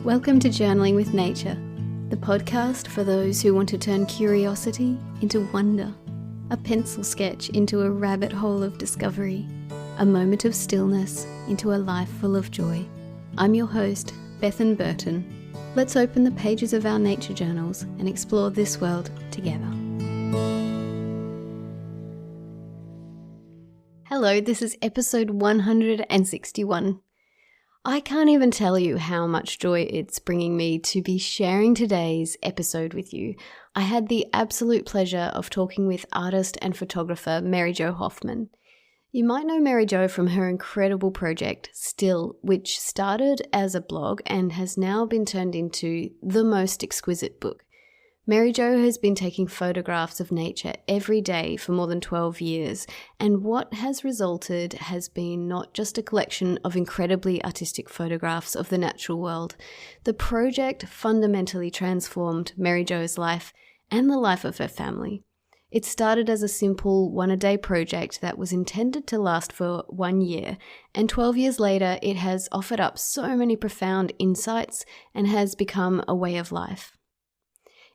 Welcome to Journaling with Nature, the podcast for those who want to turn curiosity into wonder, a pencil sketch into a rabbit hole of discovery, a moment of stillness into a life full of joy. I'm your host, Bethan Burton. Let's open the pages of our nature journals and explore this world together. Hello, this is episode 161. I can't even tell you how much joy it's bringing me to be sharing today's episode with you. I had the absolute pleasure of talking with artist and photographer Jo Hoffman. You might know Jo from her incredible project, Still, which started as a blog and has now been turned into the most exquisite book. Jo has been taking photographs of nature every day for more than 12 years, and what has resulted has been not just a collection of incredibly artistic photographs of the natural world. The project fundamentally transformed Jo's life and the life of her family. It started as a simple one-a-day project that was intended to last for 1 year, and 12 years later it has offered up so many profound insights and has become a way of life.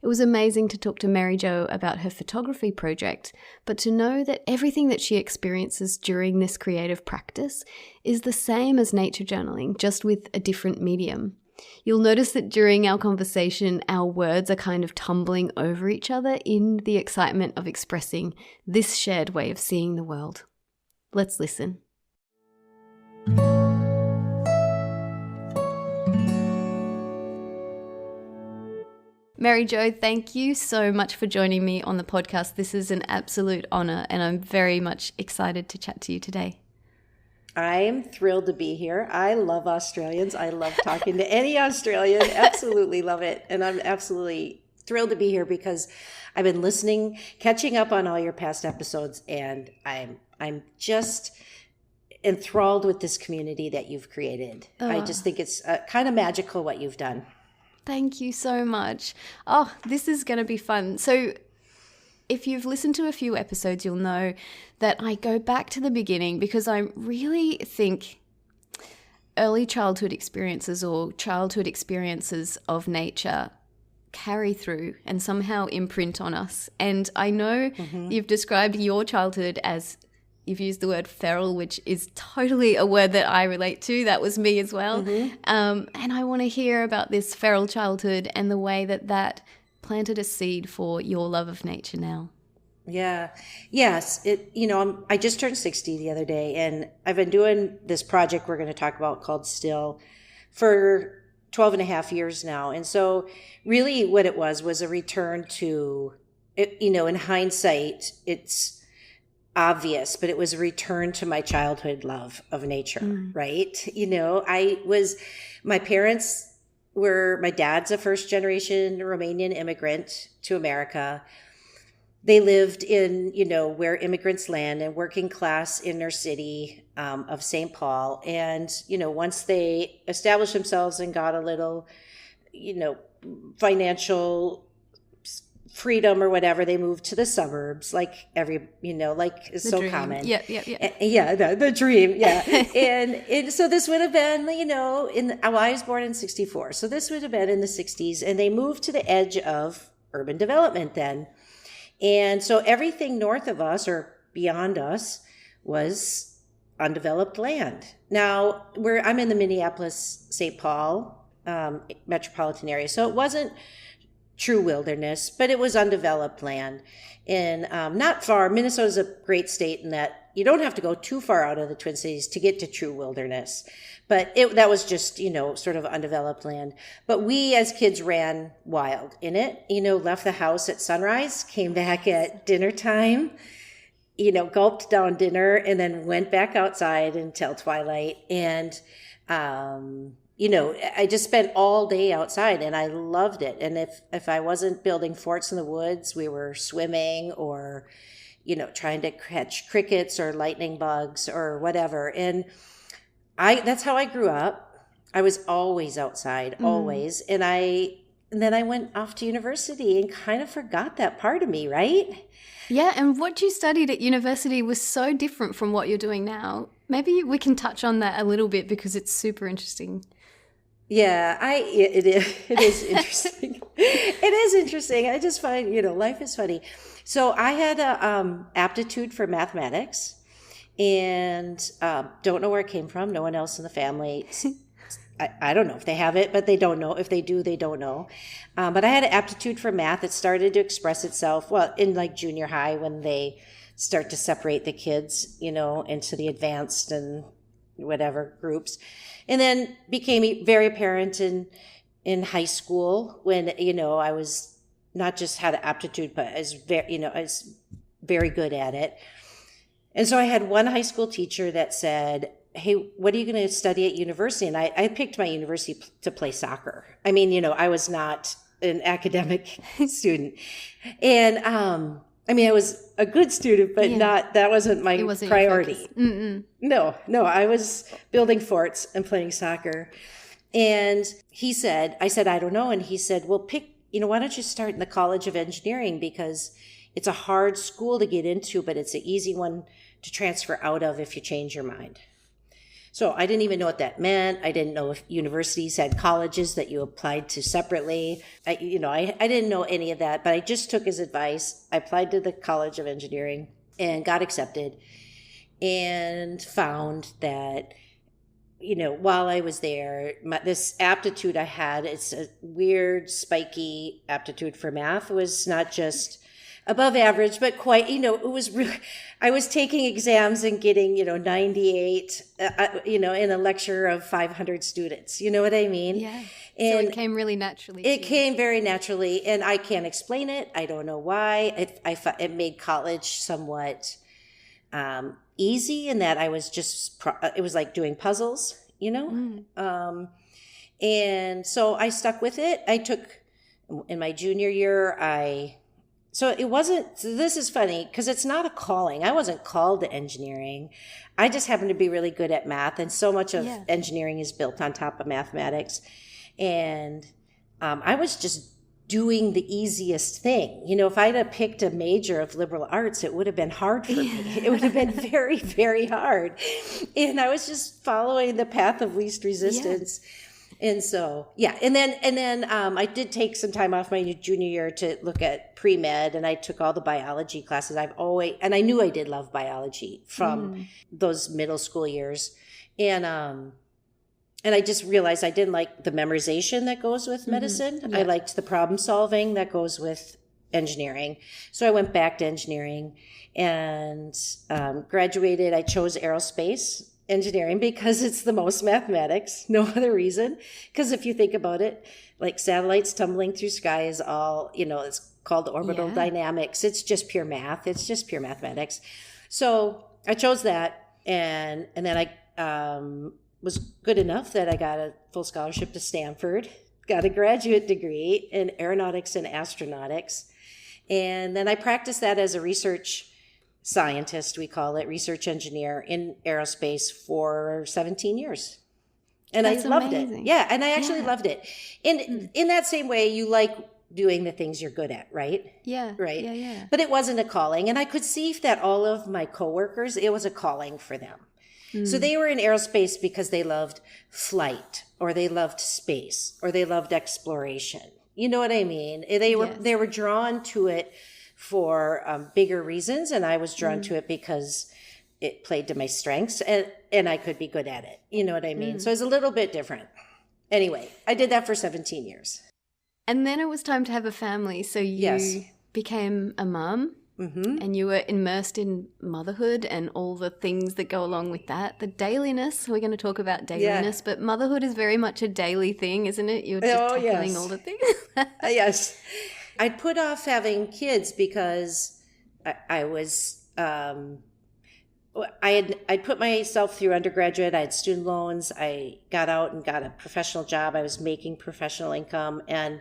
It was amazing to talk to Jo about her photography project, but to know that everything that she experiences during this creative practice is the same as nature journaling, just with a different medium. You'll notice that during our conversation, our words are kind of tumbling over each other in the excitement of expressing this shared way of seeing the world. Let's listen. Jo, thank you so much for joining me on the podcast. This is an absolute honor, and I'm very much excited to chat to you today. I'm thrilled to be here. I love Australians. I love talking to any Australian. Absolutely love it. And I'm absolutely thrilled to be here because I've been listening, catching up on all your past episodes, and I'm just enthralled with this community that you've created. I just think it's kind of magical what you've done. Thank you so much. Oh, this is going to be fun. So if you've listened to a few episodes, you'll know that I go back to the beginning because I really think early childhood experiences or childhood experiences of nature carry through and somehow imprint on us. And I know you've described your childhood as, you've used the word feral, which is totally a word that I relate to. That was me as well. And I want to hear about this feral childhood and the way that planted a seed for your love of nature now. Yeah. Yes. I just turned 60 the other day, and I've been doing this project we're going to talk about called Still for 12 and a half years now. And so really what it was a return to, in hindsight, it's obvious, but it was a return to my childhood love of nature, right? My dad's a first generation Romanian immigrant to America. They lived in, where immigrants land, and working class inner city of St. Paul. And, once they established themselves and got a little, financial freedom or whatever, they moved to the suburbs, like is so dream. common. Yeah. The dream. Yeah. and so this would have been, I was born in 64. So this would have been in the 60s, and they moved to the edge of urban development then. And so everything north of us or beyond us was undeveloped land. Now I'm in the Minneapolis, St. Paul metropolitan area. So it wasn't true wilderness, but it was undeveloped land. And not far, Minnesota's a great state in that you don't have to go too far out of the Twin Cities to get to true wilderness. But that was just, sort of undeveloped land. But we as kids ran wild in it, left the house at sunrise, came back at dinner time, gulped down dinner, and then went back outside until twilight. And, I just spent all day outside, and I loved it. And if I wasn't building forts in the woods, we were swimming or, trying to catch crickets or lightning bugs or whatever. And that's how I grew up. I was always outside, always. And then I went off to university and kind of forgot that part of me, right? Yeah, and what you studied at university was so different from what you're doing now. Maybe we can touch on that a little bit because it's super interesting. Yeah, it is interesting. It is interesting. I just find, life is funny. So I had a aptitude for mathematics, and don't know where it came from. No one else in the family. I don't know if they have it, but they don't know. If they do, they don't know. But I had an aptitude for math. It started to express itself, well, in like junior high when they start to separate the kids, into the advanced and whatever groups. And then became very apparent in high school when, I was not just had an aptitude, but I was very good at it. And so I had one high school teacher that said, hey, what are you going to study at university? And I picked my university to play soccer. I mean, I was not an academic student. And, I was a good student, but that wasn't my priority. No, I was building forts and playing soccer. And I said, I don't know. And he said, well, why don't you start in the College of Engineering, because it's a hard school to get into, but it's an easy one to transfer out of if you change your mind. So I didn't even know what that meant. I didn't know if universities had colleges that you applied to separately. I didn't know any of that, but I just took his advice. I applied to the College of Engineering and got accepted, and found that, while I was there, this aptitude I had, it's a weird, spiky aptitude for math, was not just above average, but quite, it was really, I was taking exams and getting, 98, in a lecture of 500 students. You know what I mean? Yeah. And so it came really naturally. It came very naturally, and I can't explain it. I don't know why. It made college somewhat easy in that I was it was like doing puzzles, and so I stuck with it. I took, in my junior year, so this is funny because it's not a calling. I wasn't called to engineering. I just happened to be really good at math, and so much of engineering is built on top of mathematics. And I was just doing the easiest thing. If I'd have picked a major of liberal arts, it would have been hard for me. It would have been very, very hard. And I was just following the path of least resistance. Yeah. And so, and then I did take some time off my junior year to look at pre-med, and I took all the biology classes. And I knew I did love biology from those middle school years. And I just realized I didn't like the memorization that goes with medicine. Yeah. I liked the problem solving that goes with engineering. So I went back to engineering and graduated. I chose aerospace engineering because it's the most mathematics, no other reason. Because if you think about it, like satellites tumbling through sky is all, it's called orbital dynamics. It's just pure math. It's just pure mathematics. So I chose that, and then I was good enough that I got a full scholarship to Stanford, got a graduate degree in aeronautics and astronautics, and then I practiced that as a research scientist, we call it, research engineer in aerospace for 17 years. And I loved it. Yeah, and I actually loved it. In that same way, you like doing the things you're good at, right? Yeah. Right? Yeah. But it wasn't a calling. And I could see that all of my coworkers, it was a calling for them. So they were in aerospace because they loved flight, or they loved space, or they loved exploration. You know what I mean? They were drawn to it for bigger reasons, and I was drawn to it because it played to my strengths, and I could be good at it. You know what I mean? So it's a little bit different. Anyway, I did that for 17 years. And then it was time to have a family, so you became a mum. And you were immersed in motherhood and all the things that go along with that. The dailiness, we're going to talk about dailiness, but motherhood is very much a daily thing, isn't it? You're just tackling all the things. Yes. I'd put off having kids because I was, I'd put myself through undergraduate. I had student loans. I got out and got a professional job. I was making professional income, and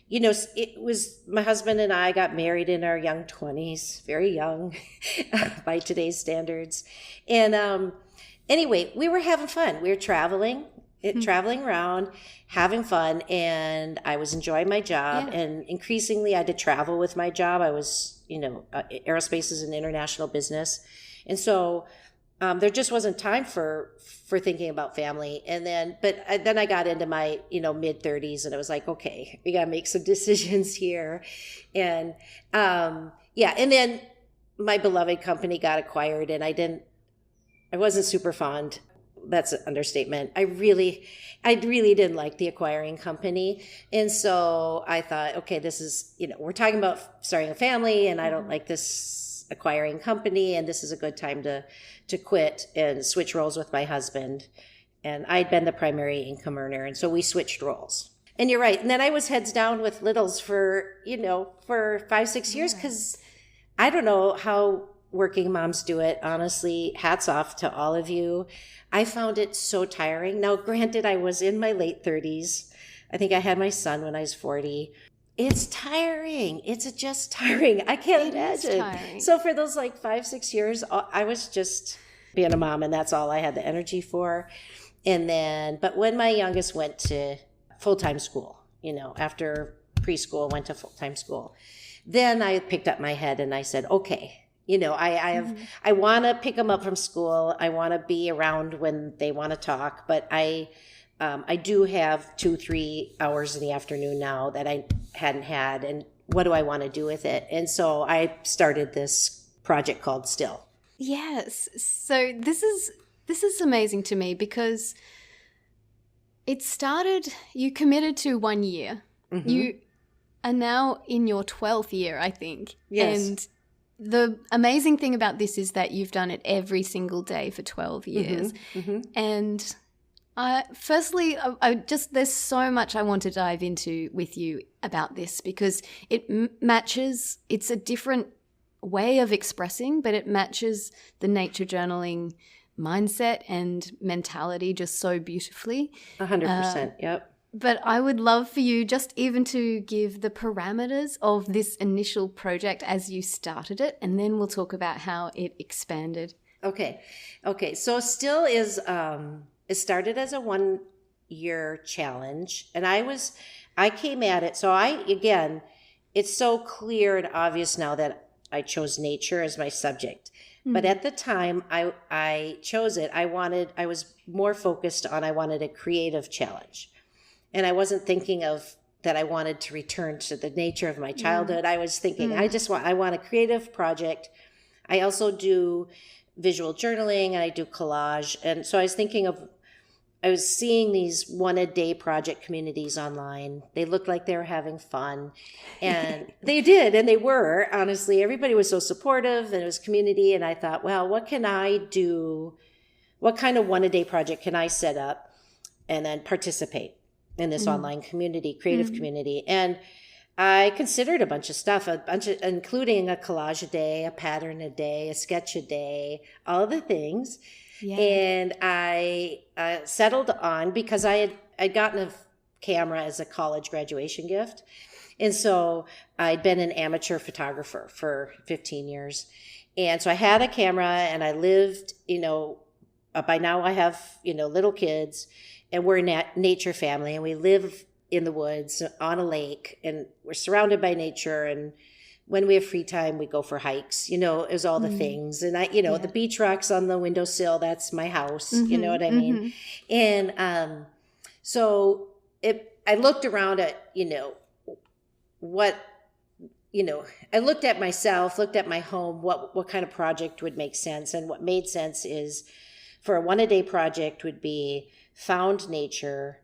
it was, my husband and I got married in our young 20s, very young by today's standards. And anyway, we were having fun. We were traveling around, having fun, and I was enjoying my job. Yeah. And increasingly, I had to travel with my job. I was, aerospace is an international business. And so there just wasn't time for thinking about family. And then, then I got into my, mid 30s, and it was like, okay, we got to make some decisions here. And, and then my beloved company got acquired, and I wasn't super fond. That's an understatement. I really didn't like the acquiring company. And so I thought, okay, this is, we're talking about starting a family, and I don't like this acquiring company, and this is a good time to quit and switch roles with my husband. And I'd been the primary income earner, and so we switched roles. And you're right. And then I was heads down with littles for 5-6 years, because I don't know how working moms do it. Honestly, hats off to all of you. I found it so tiring. Now, granted, I was in my late 30s. I think I had my son when I was 40. It's tiring. It's just tiring. I can't imagine. So for those 5-6 years, I was just being a mom, and that's all I had the energy for. And then, but when my youngest went to full-time school, after preschool, went to full-time school, then I picked up my head and I said, okay, I want to pick them up from school. I want to be around when they want to talk, but I do have 2-3 hours in the afternoon now that I hadn't had. And what do I want to do with it? And so I started this project called Still. Yes. So this is amazing to me, because it started, you committed to 1 year. Mm-hmm. You are now in your 12th year, I think. Yes. And the amazing thing about this is that you've done it every single day for 12 years. Mm-hmm. Mm-hmm. And firstly, there's so much I want to dive into with you about this, because it matches, it's a different way of expressing, but it matches the nature journaling mindset and mentality just so beautifully. 100%, yep. But I would love for you just even to give the parameters of this initial project as you started it, and then we'll talk about how it expanded. Okay. So Still is, it started as a 1-year challenge, and I came at it. So it's so clear and obvious now that I chose nature as my subject. Mm-hmm. But at the time I chose it, I was more focused on, I wanted a creative challenge. And I wasn't thinking of that I wanted to return to the nature of my childhood. I was thinking, I want a creative project. I also do visual journaling, and I do collage. And so I was seeing these 1-a-day project communities online. They looked like they were having fun, and they did. And they were, honestly, everybody was so supportive, and it was community. And I thought, well, what can I do? What kind of 1-a-day project can I set up and then participate in this online community, creative community? And I considered a bunch of stuff, including a collage a day, a pattern a day, a sketch a day, all the things. Yeah. And I settled on, because I'd gotten a camera as a college graduation gift. And so I'd been an amateur photographer for 15 years. And so I had a camera, and I lived, by now I have, little kids. And we're a nature family, and we live in the woods on a lake, and we're surrounded by nature. And when we have free time, we go for hikes, it was all the things. And the beach rocks on the windowsill, that's my house. You know what I mean? And so I looked around at, I looked at myself, looked at my home, what kind of project would make sense. And what made sense is, for a 1-a-day project would be found nature,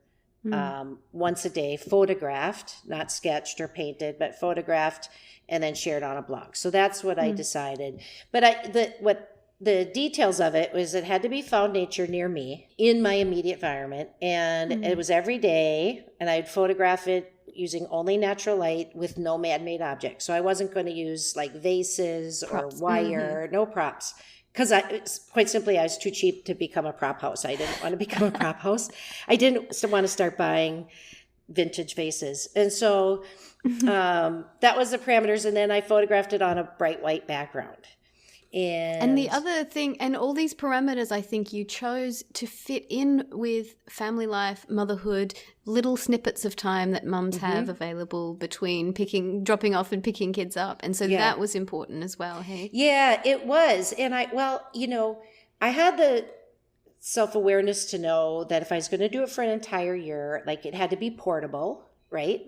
once a day, photographed, not sketched or painted, but photographed, and then shared on a blog. So that's what I decided. But the details of it was, it had to be found nature near me in my immediate environment. And it was every day, and I'd photograph it using only natural light with no man-made objects. So I wasn't going to use vases props. Or wire, no props. Because quite simply, I was too cheap to become a prop house. I didn't want to become a prop house. I didn't want to start buying vintage vases. And so that was the parameters. And then I photographed it on a bright white background. And the other thing, and all these parameters, I think you chose to fit in with family life, motherhood, little snippets of time that mums have available between dropping off and picking kids up. And so that was important as well, hey? Yeah, it was. And I had the self-awareness to know that if I was going to do it for an entire year, like it had to be portable, right?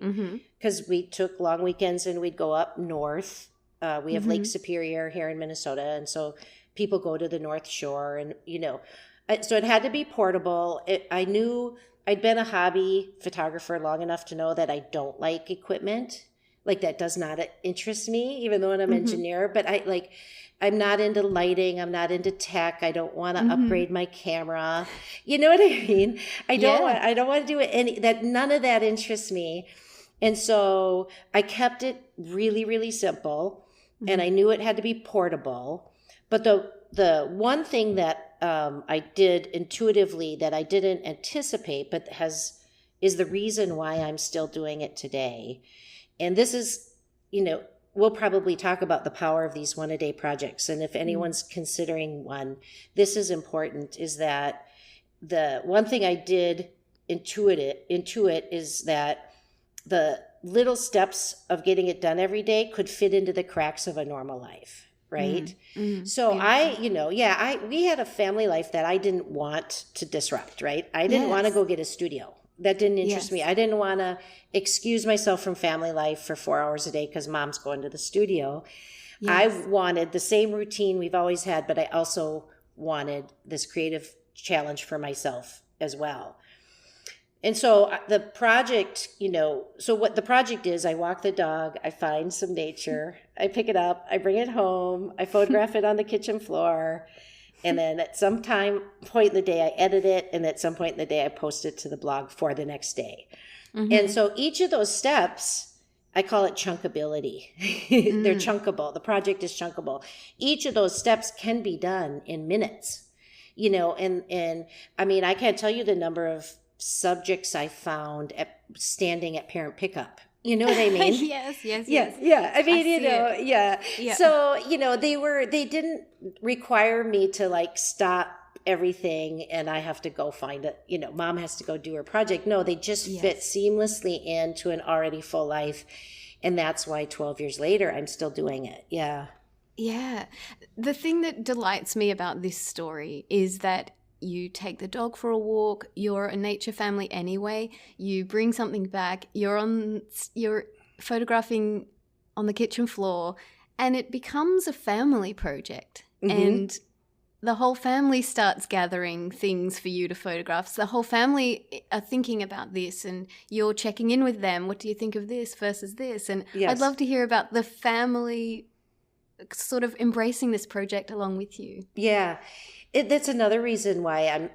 Because we took long weekends and we'd go up north. We have Lake Superior here in Minnesota. And so people go to the North Shore and, so it had to be portable. I knew I'd been a hobby photographer long enough to know that I don't like equipment. Like that does not interest me, even though I'm an engineer, but I'm not into lighting. I'm not into tech. I don't want to upgrade my camera. You know what I mean? I don't want to do none of that interests me. And so I kept it really, really simple, and I knew it had to be portable. But the one thing that I did intuitively that I didn't anticipate, but is the reason why I'm still doing it today. And this is, we'll probably talk about the power of these one-a-day projects. And if anyone's considering one, this is important, is that the one thing I did intuit is that the little steps of getting it done every day could fit into the cracks of a normal life, right? So we had a family life that I didn't want to disrupt, right? I didn't want to go get a studio. That didn't interest me. I didn't want to excuse myself from family life for 4 hours a day because mom's going to the studio. I wanted the same routine we've always had, but I also wanted this creative challenge for myself as well. And so the project, so what the project is, I walk the dog, I find some nature, I pick it up, I bring it home, I photograph it on the kitchen floor. And then at some point in the day, I edit it. And at some point in the day, I post it to the blog for the next day. And so each of those steps, I call it chunkability. They're chunkable. The project is chunkable. Each of those steps can be done in minutes, and I mean, I can't tell you the number of subjects I found standing at parent pickup. You know what I mean? Yes. Yeah. I mean, So, they didn't require me to stop everything and I have to go find it. Mom has to go do her project. No, they just fit seamlessly into an already full life. And that's why 12 years later, I'm still doing it. Yeah. Yeah. The thing that delights me about this story is that you take the dog for a walk, you're a nature family anyway, you bring something back, you're photographing on the kitchen floor, and it becomes a family project. And the whole family starts gathering things for you to photograph. So the whole family are thinking about this and you're checking in with them. What do you think of this versus this? And I'd love to hear about the family sort of embracing this project along with you. Yeah. That's another reason why I'm,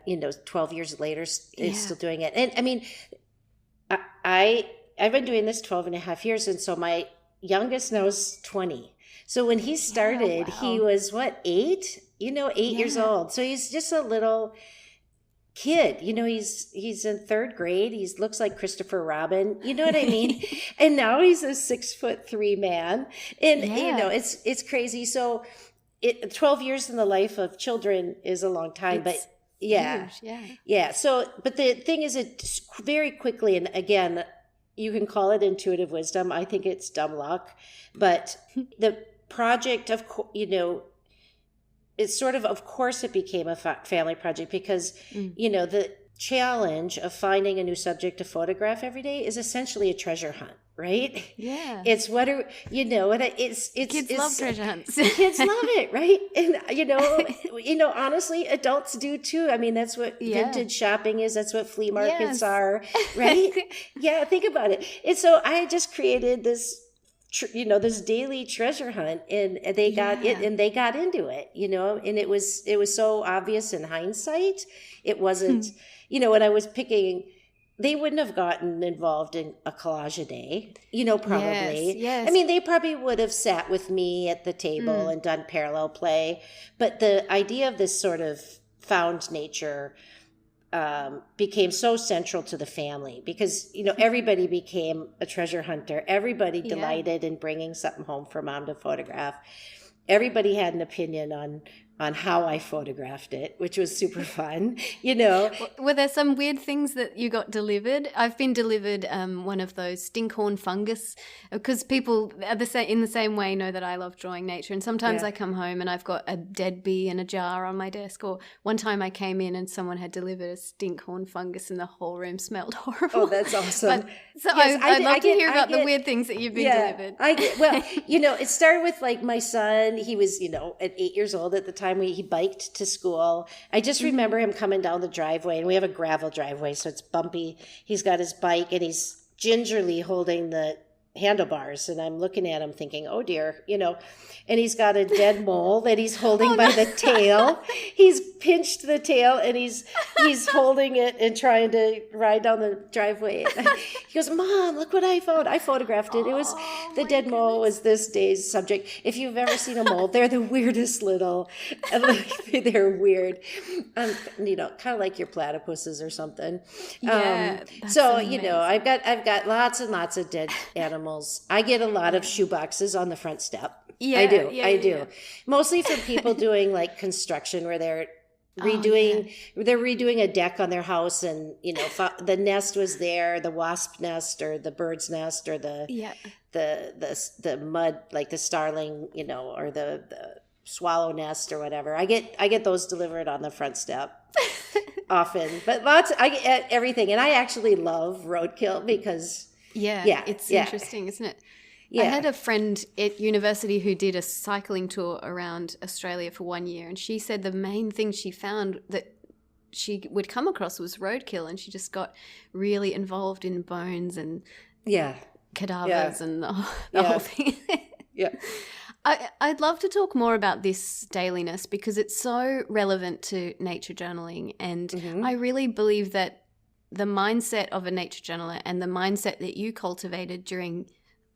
12 years later, still doing it. And I mean, I've been doing this 12 and a half years. And so my youngest now is 20. So when he started, he was 8? 8 years old. So he's just a little kid. He's in 3rd grade. He looks like Christopher Robin. You know what I mean? And now he's a 6'3" man. And, it's crazy. So 12 years in the life of children is a long time, but yeah. So, but the thing is, it very quickly, and again, you can call it intuitive wisdom. I think it's dumb luck, but the project it's sort of course it became a family project because, the challenge of finding a new subject to photograph every day is essentially a treasure hunt, right? Yeah. It's kids love treasure hunts. Kids love it, right? And honestly, adults do too. I mean, that's what vintage shopping is. That's what flea markets are, right? Yeah, think about it. And so I just created this this daily treasure hunt, and they got it, and they got into it, and it was so obvious in hindsight. It wasn't, when I was picking, they wouldn't have gotten involved in a collage a day, probably. Yes. I mean, they probably would have sat with me at the table and done parallel play, but the idea of this sort of found nature became so central to the family because, everybody became a treasure hunter. Everybody delighted in bringing something home for mom to photograph. Everybody had an opinion on on how I photographed it, which was super fun, you know. Were there some weird things that you got delivered? I've been delivered one of those stinkhorn fungus, because people are in the same way know that I love drawing nature. And sometimes I come home and I've got a dead bee in a jar on my desk. Or one time I came in and someone had delivered a stinkhorn fungus and the whole room smelled horrible. Oh, that's awesome. I'd love to hear about the weird things that you've been delivered. Well, you know, it started with like my son. He was, you know, at 8 years old at the time. He biked to school. I just remember him coming down the driveway, and we have a gravel driveway, so it's bumpy. He's got his bike, and he's gingerly holding the handlebars, and I'm looking at him thinking, oh dear, you know, and he's got a dead mole that he's holding by the tail. He's pinched the tail, and he's holding it and trying to ride down the driveway. He goes, Mom, look what I found. I photographed it. It was the dead mole was this day's subject. If you've ever seen a mole, they're the weirdest little, they're weird. You know, kind of like your platypuses or something. So, amazing. You know, I've got lots and lots of dead animals. I get a lot of shoe boxes on the front step. I do. Mostly for people doing like construction where they're redoing a deck on their house, and you know the nest was there, the wasp nest or the bird's nest or the mud, like the starling, you know, or the swallow nest or whatever. I get those delivered on the front step often, but I get everything, and I actually love roadkill because it's interesting, isn't it? Yeah. I had a friend at university who did a cycling tour around Australia for 1 year, and she said the main thing she found that she would come across was roadkill, and she just got really involved in bones and cadavers and the whole thing. I'd love to talk more about this dailiness because it's so relevant to nature journaling, and I really believe that the mindset of a nature journaler and the mindset that you cultivated during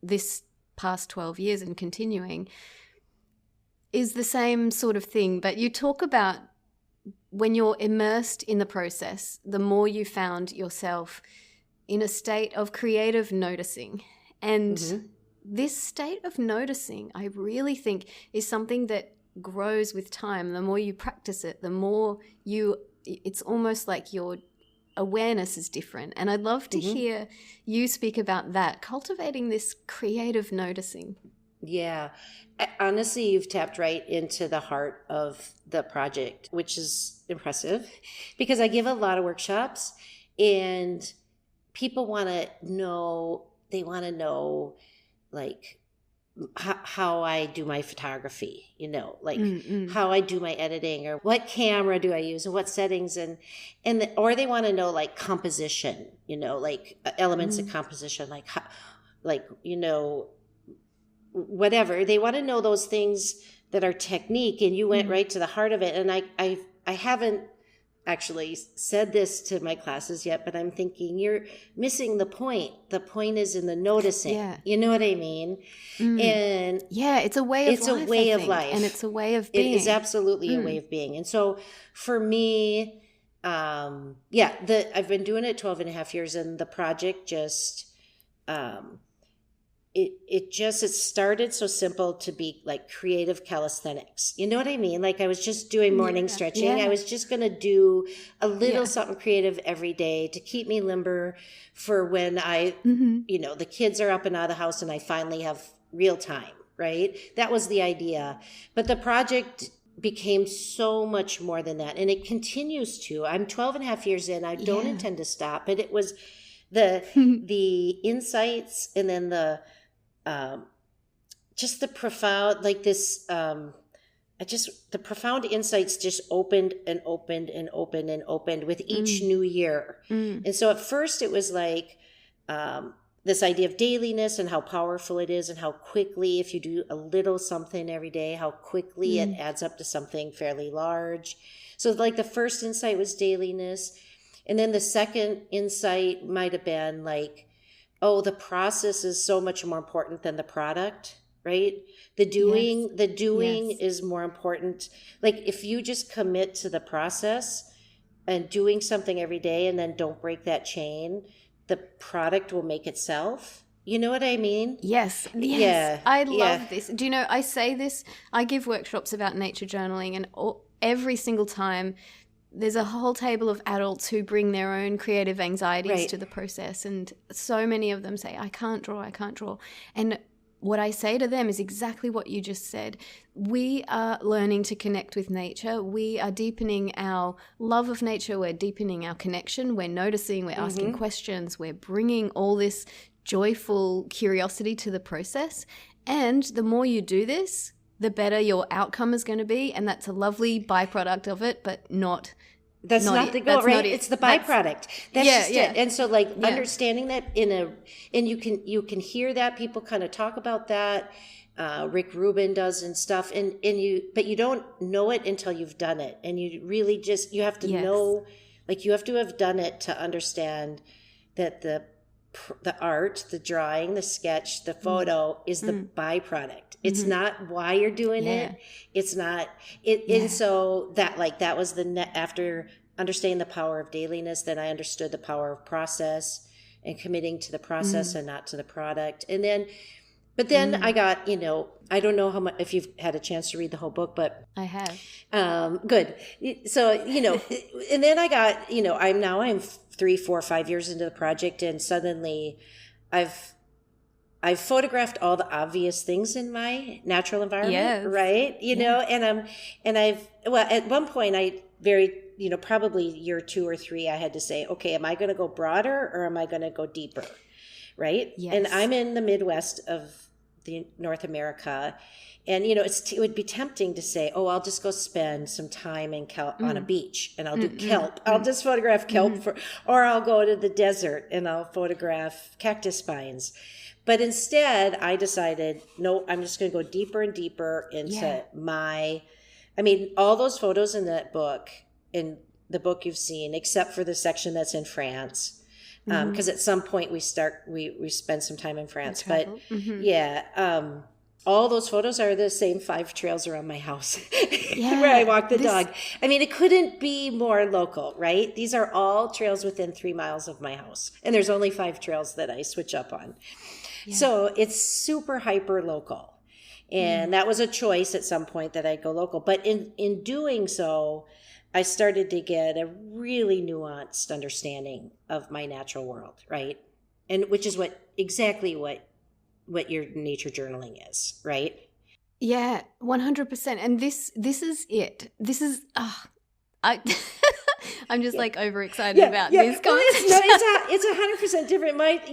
this past 12 years and continuing is the same sort of thing. But you talk about when you're immersed in the process, the more you found yourself in a state of creative noticing. And this state of noticing, I really think, is something that grows with time. The more you practice it, the more it's almost like your awareness is different. And I'd love to hear you speak about that, cultivating this creative noticing. Yeah. Honestly, you've tapped right into the heart of the project, which is impressive because I give a lot of workshops and people want to know like how I do my photography, you know, like how I do my editing or what camera do I use and what settings or they want to know like composition, you know, like elements of composition, like how, like, you know, whatever. They want to know those things that are technique, and you went right to the heart of it. And I haven't actually said this to my classes yet, but I'm thinking you're missing the point. The point is in the noticing. Yeah. You know what I mean? And it's a way of life. It's a way of life. And it's a way of being. It is absolutely a way of being. And so for me, I've been doing it 12 and a half years, and the project just, it started so simple to be like creative calisthenics. You know what I mean? Like I was just doing morning stretching. I was just going to do a little something creative every day to keep me limber for when I, you know, the kids are up and out of the house and I finally have real time, right? That was the idea. But the project became so much more than that. And it continues to. I'm 12 and a half years in. I don't intend to stop. But it was the insights and then the just the profound, like this, the profound insights just opened and opened and opened and opened with each new year. And so at first it was like, this idea of dailiness and how powerful it is and how quickly, if you do a little something every day, how quickly it adds up to something fairly large. So like the first insight was dailiness. And then the second insight might have been like, oh, the process is so much more important than the product, right? The doing is more important. Like if you just commit to the process and doing something every day and then don't break that chain, the product will make itself. You know what I mean? Yes. Yeah. I love this. Do you know, I say this, I give workshops about nature journaling, and every single time there's a whole table of adults who bring their own creative anxieties to the process. And so many of them say, I can't draw. And what I say to them is exactly what you just said. We are learning to connect with nature. We are deepening our love of nature. We're deepening our connection. We're noticing, we're asking questions. We're bringing all this joyful curiosity to the process. And the more you do this, the better your outcome is going to be. And that's a lovely byproduct of it, but not... That's not the goal, right? It's the byproduct. That's just it. And so understanding that and you can hear that people kind of talk about that. Rick Rubin does and stuff. But you don't know it until you've done it. And you really you have to know, like you have to have done it to understand that the art, the drawing, the sketch, the photo is the byproduct. It's not why you're doing it. It's not it. And so that was after understanding the power of dailiness, then I understood the power of process and committing to the process and not to the product. And then, but then I got, I don't know how much, if you've had a chance to read the whole book, but I have. Good. So, and then I got, I'm 3, 4, 5 years into the project, and suddenly I've photographed all the obvious things in my natural environment, right? And at one point probably year 2 or 3, I had to say, okay, am I going to go broader or am I going to go deeper? Right. Yes. And I'm in the Midwest of North America. And, it would be tempting to say, oh, I'll just go spend some time on a beach and I'll do kelp. I'll just photograph kelp or I'll go to the desert and I'll photograph cactus spines. But instead, I decided, no, I'm just going to go deeper and deeper into all those photos in that book, in the book you've seen, except for the section that's in France. Because at some point we spend some time in France. But all those photos are the same 5 trails around my house where I walk the dog. I mean, it couldn't be more local, right? These are all trails within 3 miles of my house. And there's only 5 trails that I switch up on. Yeah. So it's super hyper local. And that was a choice at some point that I'd go local. But in doing so, I started to get a really nuanced understanding of my natural world, right? And which is exactly what your nature journaling is, right? Yeah, 100%. And this is it. This is I'm just like overexcited about this conversation. It's 100% different.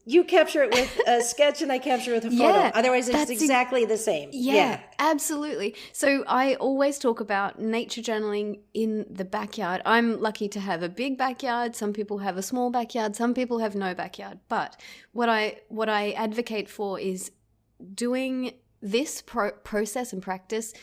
You capture it with a sketch and I capture it with a photo. Otherwise, it's exactly the same. Yeah, absolutely. So I always talk about nature journaling in the backyard. I'm lucky to have a big backyard. Some people have a small backyard. Some people have no backyard. But what I advocate for is doing this process and practice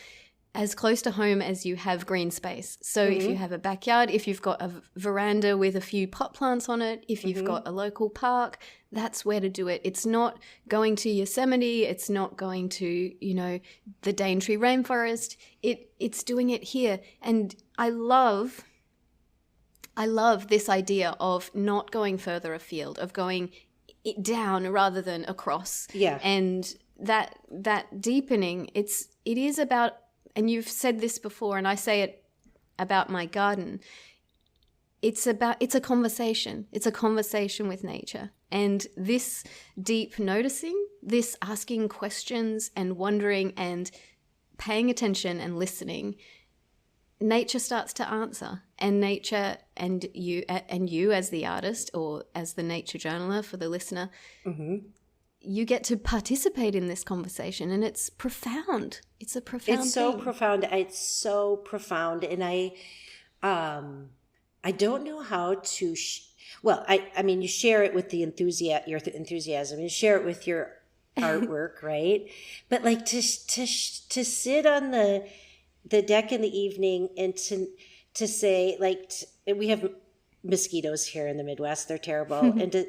as close to home as you have green space. So if you have a backyard, if you've got a veranda with a few pot plants on it, if you've got a local park, that's where to do it. It's not going to Yosemite. It's not going to, the Daintree rainforest. It's doing it here. And I love this idea of not going further afield, of going down rather than across. Yeah. And that deepening, it is about, and you've said this before, and I say it about my garden, it's a conversation. It's a conversation with nature. And this deep noticing, this asking questions and wondering and paying attention and listening, nature starts to answer. And nature and you as the artist or as the nature journaler for the listener, you get to participate in this conversation, and it's profound. It's a profound thing. It's so profound. It's so profound. And I don't know how to, I mean, you share it with your enthusiasm, you share it with your artwork, right? But like to sit on the deck in the evening and to say, we have mosquitoes here in the Midwest, they're terrible. And to,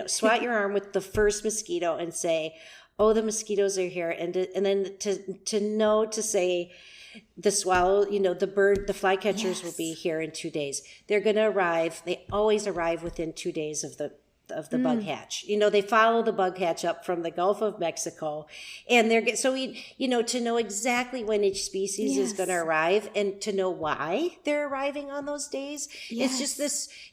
swat your arm with the first mosquito and say, oh, the mosquitoes are here. And then to say, the swallow, the bird, the flycatchers will be here in 2 days. They're going to arrive. They always arrive within 2 days of the of the bug hatch. They follow the bug hatch up from the Gulf of Mexico, and to know exactly when each species is going to arrive and to know why they're arriving on those days. It's just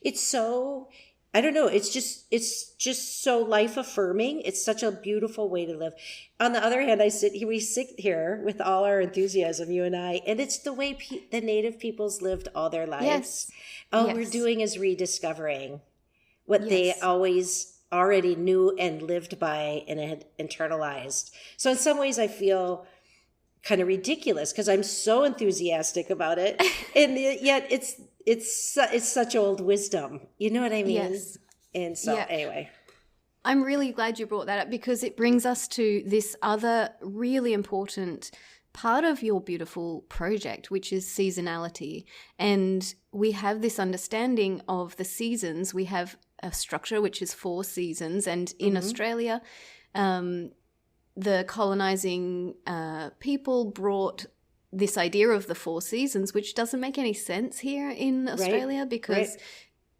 it's so, I don't know. It's just so life affirming. It's such a beautiful way to live. On the other hand, we sit here with all our enthusiasm, you and I, and it's the way the native peoples lived all their lives. Yes. All we're doing is rediscovering what they always already knew and lived by and had internalized. So in some ways I feel kind of ridiculous because I'm so enthusiastic about it. And yet it's such old wisdom. You know what I mean? Yes. And so anyway. I'm really glad you brought that up because it brings us to this other really important part of your beautiful project, which is seasonality. And we have this understanding of the seasons. We have a structure which is 4 seasons. And in Australia, the colonizing people brought this idea of the 4 seasons, which doesn't make any sense here in Australia because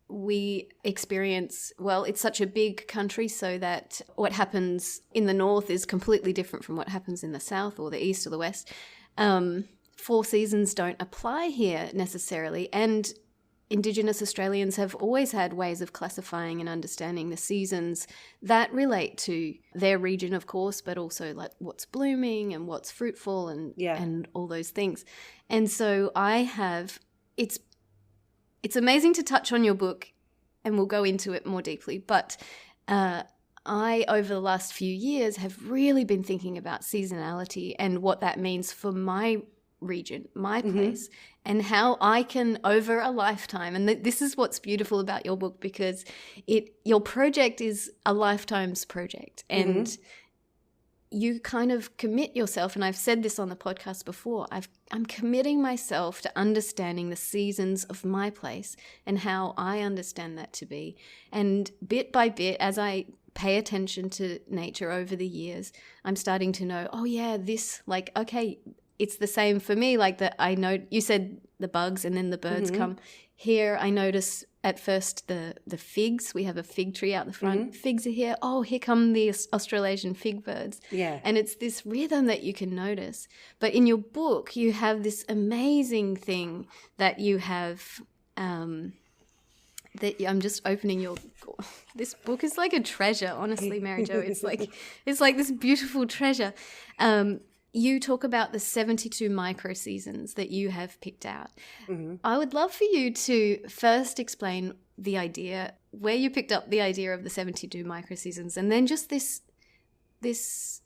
we experience, it's such a big country so that what happens in the north is completely different from what happens in the south or the east or the west. 4 seasons don't apply here necessarily. And Indigenous Australians have always had ways of classifying and understanding the seasons that relate to their region, of course, but also like what's blooming and what's fruitful and all those things. And so it's amazing to touch on your book, and we'll go into it more deeply. But I, over the last few years, have really been thinking about seasonality and what that means for my region, my place, and how I can, over a lifetime, and this is what's beautiful about your book, because your project is a lifetime's project, and you kind of commit yourself, and I've said this on the podcast before, I'm committing myself to understanding the seasons of my place and how I understand that to be. And bit by bit, as I pay attention to nature over the years, I'm starting to know, it's the same for me. Like I know you said the bugs and then the birds come. Here I notice at first the figs. We have a fig tree out the front. Figs are here. Oh, here come the Australasian fig birds. Yeah. And it's this rhythm that you can notice. But in your book, you have this amazing thing that you have I'm just opening this book is like a treasure, honestly, Mary Jo. It's like this beautiful treasure. You talk about the 72 micro-seasons that you have picked out. I would love for you to first explain the idea, where you picked up the idea of the 72 micro-seasons, and then just this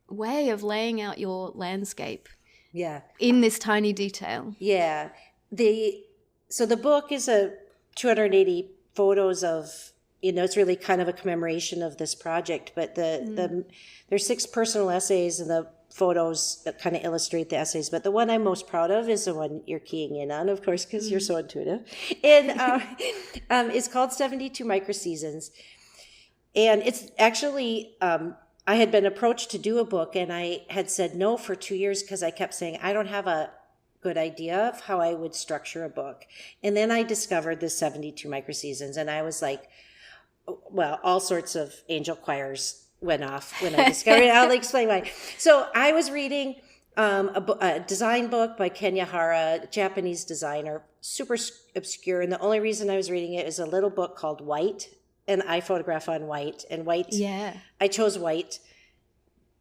way of laying out your landscape in this tiny detail. Yeah. So the book is 280 photos of, it's really kind of a commemoration of this project, but there's 6 personal essays and the photos that kind of illustrate the essays, but the one I'm most proud of is the one you're keying in on, of course, because you're so intuitive. And it's called 72 Microseasons. And it's actually, I had been approached to do a book, and I had said no for 2 years because I kept saying, I don't have a good idea of how I would structure a book. And then I discovered the 72 Microseasons, and I was like, well, all sorts of angel choirs went off when I discovered it. I'll explain why. So I was reading a design book by Kenya Hara, Japanese designer, super obscure. And the only reason I was reading it is a little book called White, and I photograph on white. And white, I chose white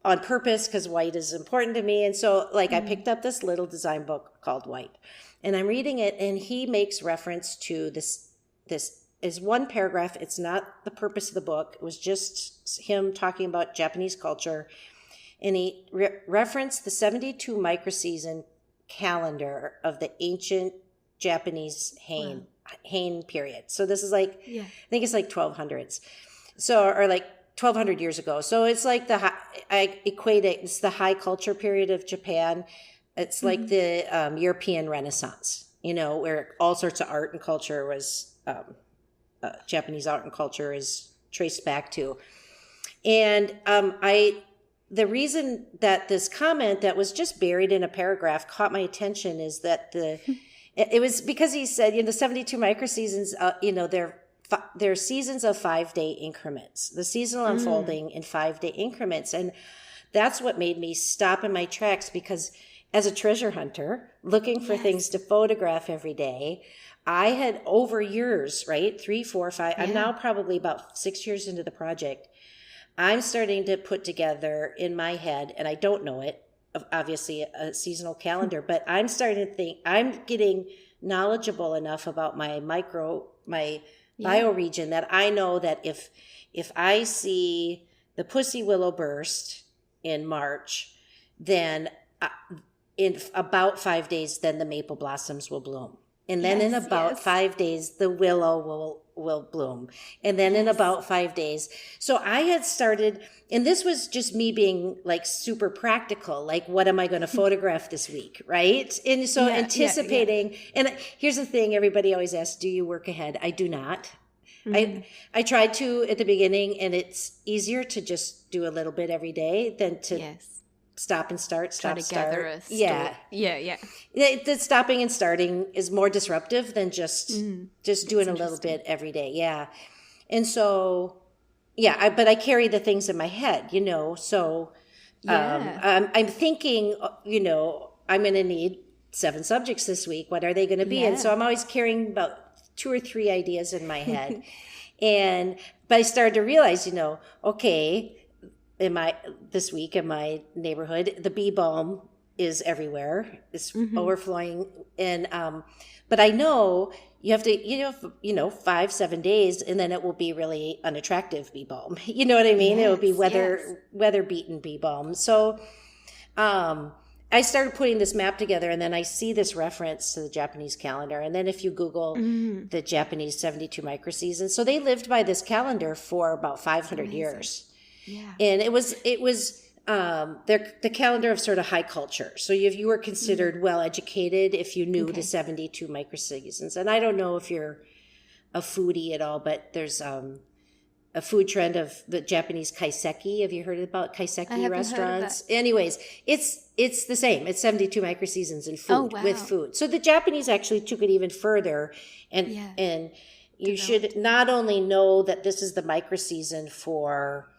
on purpose because white is important to me. And so I picked up this little design book called White, and I'm reading it, and he makes reference to this is one paragraph. It's not the purpose of the book. It was just him talking about Japanese culture. And he referenced the 72 microseason calendar of the ancient Japanese Heian period. So this is I think it's 1200s. So, or 1200 years ago. So it's I equate it, it's the high culture period of Japan. It's like the European Renaissance, where all sorts of art and culture was... Japanese art and culture is traced back to. And the reason that this comment that was just buried in a paragraph caught my attention is that it was because he said, the 72 microseasons, they're they're seasons of 5-day increments, the seasonal unfolding in 5-day increments. And that's what made me stop in my tracks, because as a treasure hunter, looking for things to photograph every day, I had over years, right? 3, 4, 5, I'm now probably about 6 years into the project. I'm starting to put together in my head, and I don't know it, obviously a seasonal calendar, but I'm starting to think, I'm getting knowledgeable enough about my bioregion that I know that if I see the pussy willow burst in March, then in about 5 days, then the maple blossoms will bloom. And then in about 5 days, the willow will bloom. And then in about 5 days. So I had started, and this was just me being like super practical. Like, what am I going to photograph this week? Right. And so anticipating, and here's the thing, everybody always asks, do you work ahead? I do not. I tried to at the beginning, and it's easier to just do a little bit every day than to stop and start, stop, gather a start. Yeah. The stopping and starting is more disruptive than just doing a little bit every day. Yeah. And so, but I carry the things in my head, so I'm thinking, I'm going to need 7 subjects this week. What are they going to be? And so I'm always carrying about 2 or 3 ideas in my head. But I started to realize, okay, this week in my neighborhood, the bee balm is everywhere. It's overflowing. And, but I know you have to, 5-7 days, and then it will be really unattractive bee balm. You know what I mean? It will be weather beaten bee balm. So, I started putting this map together, and then I see this reference to the Japanese calendar. And then if you Google the Japanese 72 microseasons, so they lived by this calendar for about 500 years. Yeah. And it was the calendar of sort of high culture. So if you were considered well educated, if you knew the 72 microseasons. And I don't know if you're a foodie at all, but there's a food trend of the Japanese kaiseki. Have you heard about kaiseki restaurants? Anyways, it's the same. It's 72 microseasons in food with food. So the Japanese actually took it even further, and you should not only know that this is the microseason for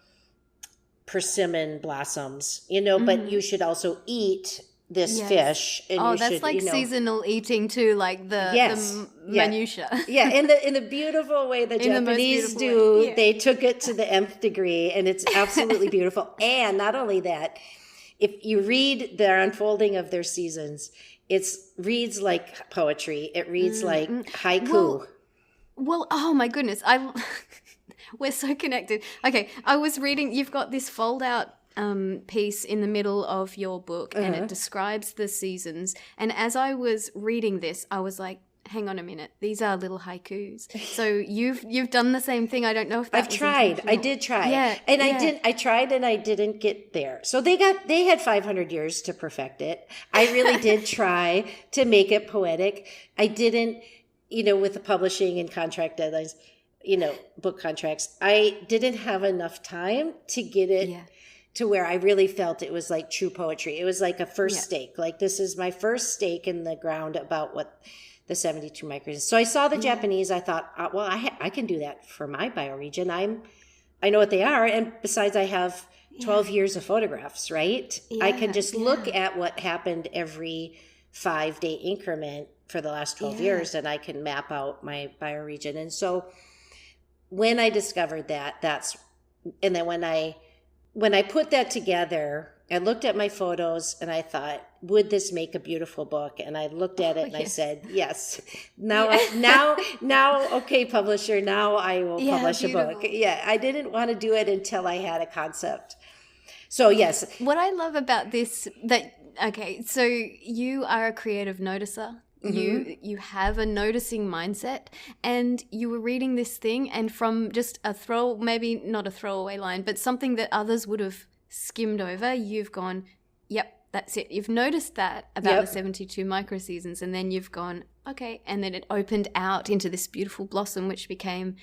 persimmon blossoms, but you should also eat this fish. And that's like seasonal eating too, like the minutia. In the beautiful way the Japanese do. Yeah. They took it to the nth degree, and it's absolutely beautiful. And not only that, if you read their unfolding of their seasons, it reads like poetry. It reads like haiku. Well, oh my goodness, we're so connected. Okay, I was reading, you've got this fold-out piece in the middle of your book, and it describes the seasons. And as I was reading this, I was like, hang on a minute, these are little haikus. So you've done the same thing. I don't know if that was tried. I did try. Yeah. And I tried, and I didn't get there. So they had 500 years to perfect it. I really did try to make it poetic. I didn't, with the publishing and contract deadlines, book contracts, I didn't have enough time to get it to where I really felt it was like true poetry. It was like a first stake. Like, this is my first stake in the ground about what the 72 microseasons. So I saw the Japanese. I thought, well, I can do that for my bioregion. I know what they are. And besides, I have 12 years of photographs, right? I can just look at what happened every 5-day increment for the last 12 years, and I can map out my bioregion. And so when I discovered and then when I put that together, I looked at my photos and I thought, would this make a beautiful book? And I looked at it and I said, yes. Now, okay, publisher, now I will publish a book. Yeah, I didn't want to do it until I had a concept. So yes. What I love about this, so you are a creative noticer. You have a noticing mindset, and you were reading this thing, and from just maybe not a throwaway line, but something that others would have skimmed over, you've gone, yep, that's it. You've noticed that about the 72 microseasons, and then you've gone, okay, and then it opened out into this beautiful blossom, which became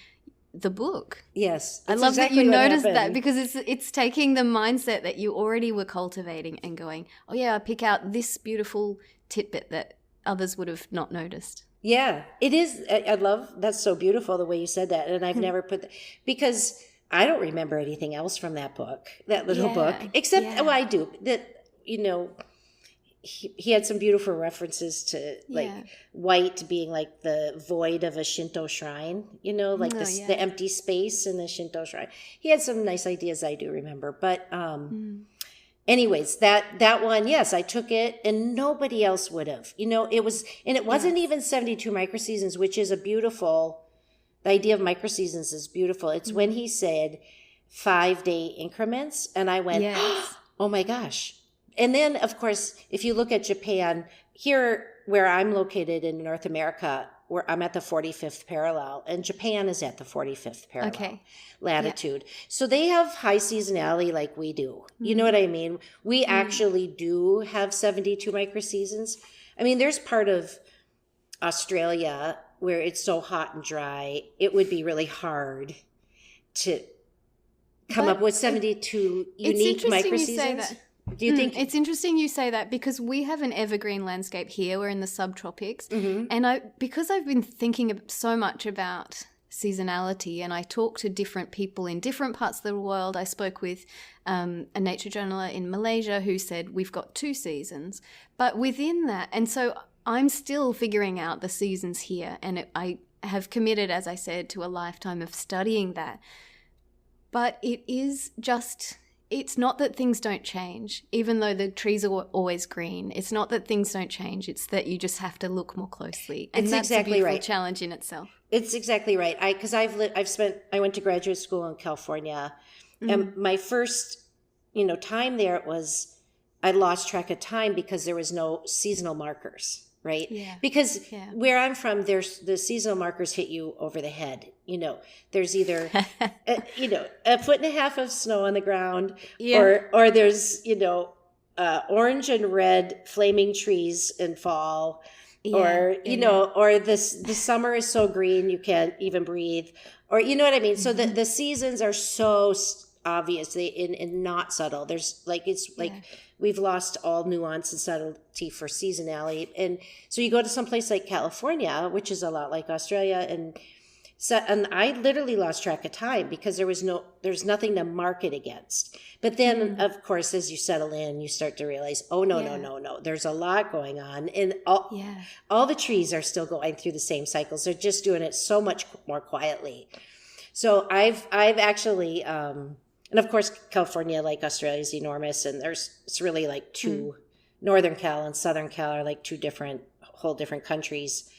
the book. Yes. I love that you noticed that, because it's taking the mindset that you already were cultivating and going, oh yeah, I pick out this beautiful tidbit that others would have not noticed. Yeah, it is. I love, that's so beautiful the way you said that. And I've never because I don't remember anything else from that book, that little book, except, oh, I do. That, he had some beautiful references to like white being like the void of a Shinto shrine, like the empty space in the Shinto shrine. He had some nice ideas I do remember. But anyways, that one, yes, I took it and nobody else would have. It wasn't even 72 microseasons, which is the idea of microseasons is beautiful. It's when he said 5-day increments, and I went, oh my gosh. And then, of course, if you look at Japan, here where I'm located in North America, where I'm at the 45th parallel, and Japan is at the 45th parallel latitude. Yeah. So they have high seasonality like we do. You know what I mean? We actually do have 72 microseasons. I mean, there's part of Australia where it's so hot and dry, it would be really hard to come up with 72 unique microseasons. Do you think it's interesting you say that, because we have an evergreen landscape here. We're in the subtropics, and because I've been thinking so much about seasonality, and I talk to different people in different parts of the world. I spoke with a nature journaler in Malaysia who said we've got 2 seasons, but within that, and so I'm still figuring out the seasons here, and I have committed, as I said, to a lifetime of studying that. But it is just. It's not that things don't change, even though the trees are always green. It's not that things don't change. It's that you just have to look more closely. And that's exactly a beautiful challenge in itself. It's exactly right. Because I went to graduate school in California, and my first, time there I lost track of time because there was no seasonal markers. Right? Yeah. Because where I'm from, there's the seasonal markers hit you over the head. There's either, a foot and a half of snow on the ground, or there's, orange and red flaming trees in fall, or the summer is so green you can't even breathe, or you know what I mean. So the seasons are so obvious and not subtle. There's we've lost all nuance and subtlety for seasonality. And so you go to some place like California, which is a lot like Australia, and I literally lost track of time because there's nothing to mark it against. But then, of course, as you settle in, you start to realize, oh, no. There's a lot going on. And all the trees are still going through the same cycles. They're just doing it so much more quietly. So I've actually... and of course, California, like Australia, is enormous, and it's really like two, Northern Cal and Southern Cal are like two whole different countries.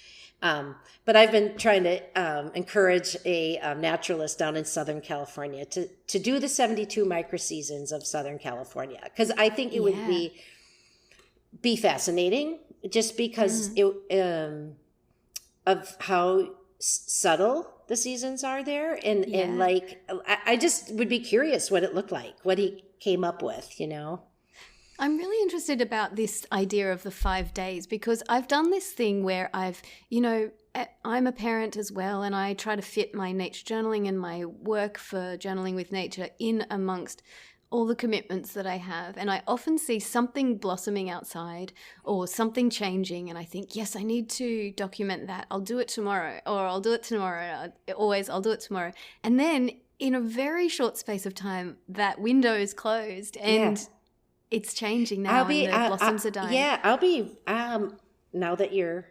But I've been trying to encourage a naturalist down in Southern California to do the 72 microseasons of Southern California, because I think it would be fascinating, just because of how subtle the seasons are there, and I just would be curious what it looked like, what he came up with. I'm really interested about this idea of the 5 days, because I've done this thing where I'm a parent as well, and I try to fit my nature journaling and my work for journaling with nature in amongst all the commitments that I have. And I often see something blossoming outside or something changing, and I think, yes, I need to document that. I'll do it tomorrow, or I'll do it tomorrow. I'll do it tomorrow. And then in a very short space of time, that window is closed, and it's changing now, and the blossoms are dying. Yeah, I'll be, now that you're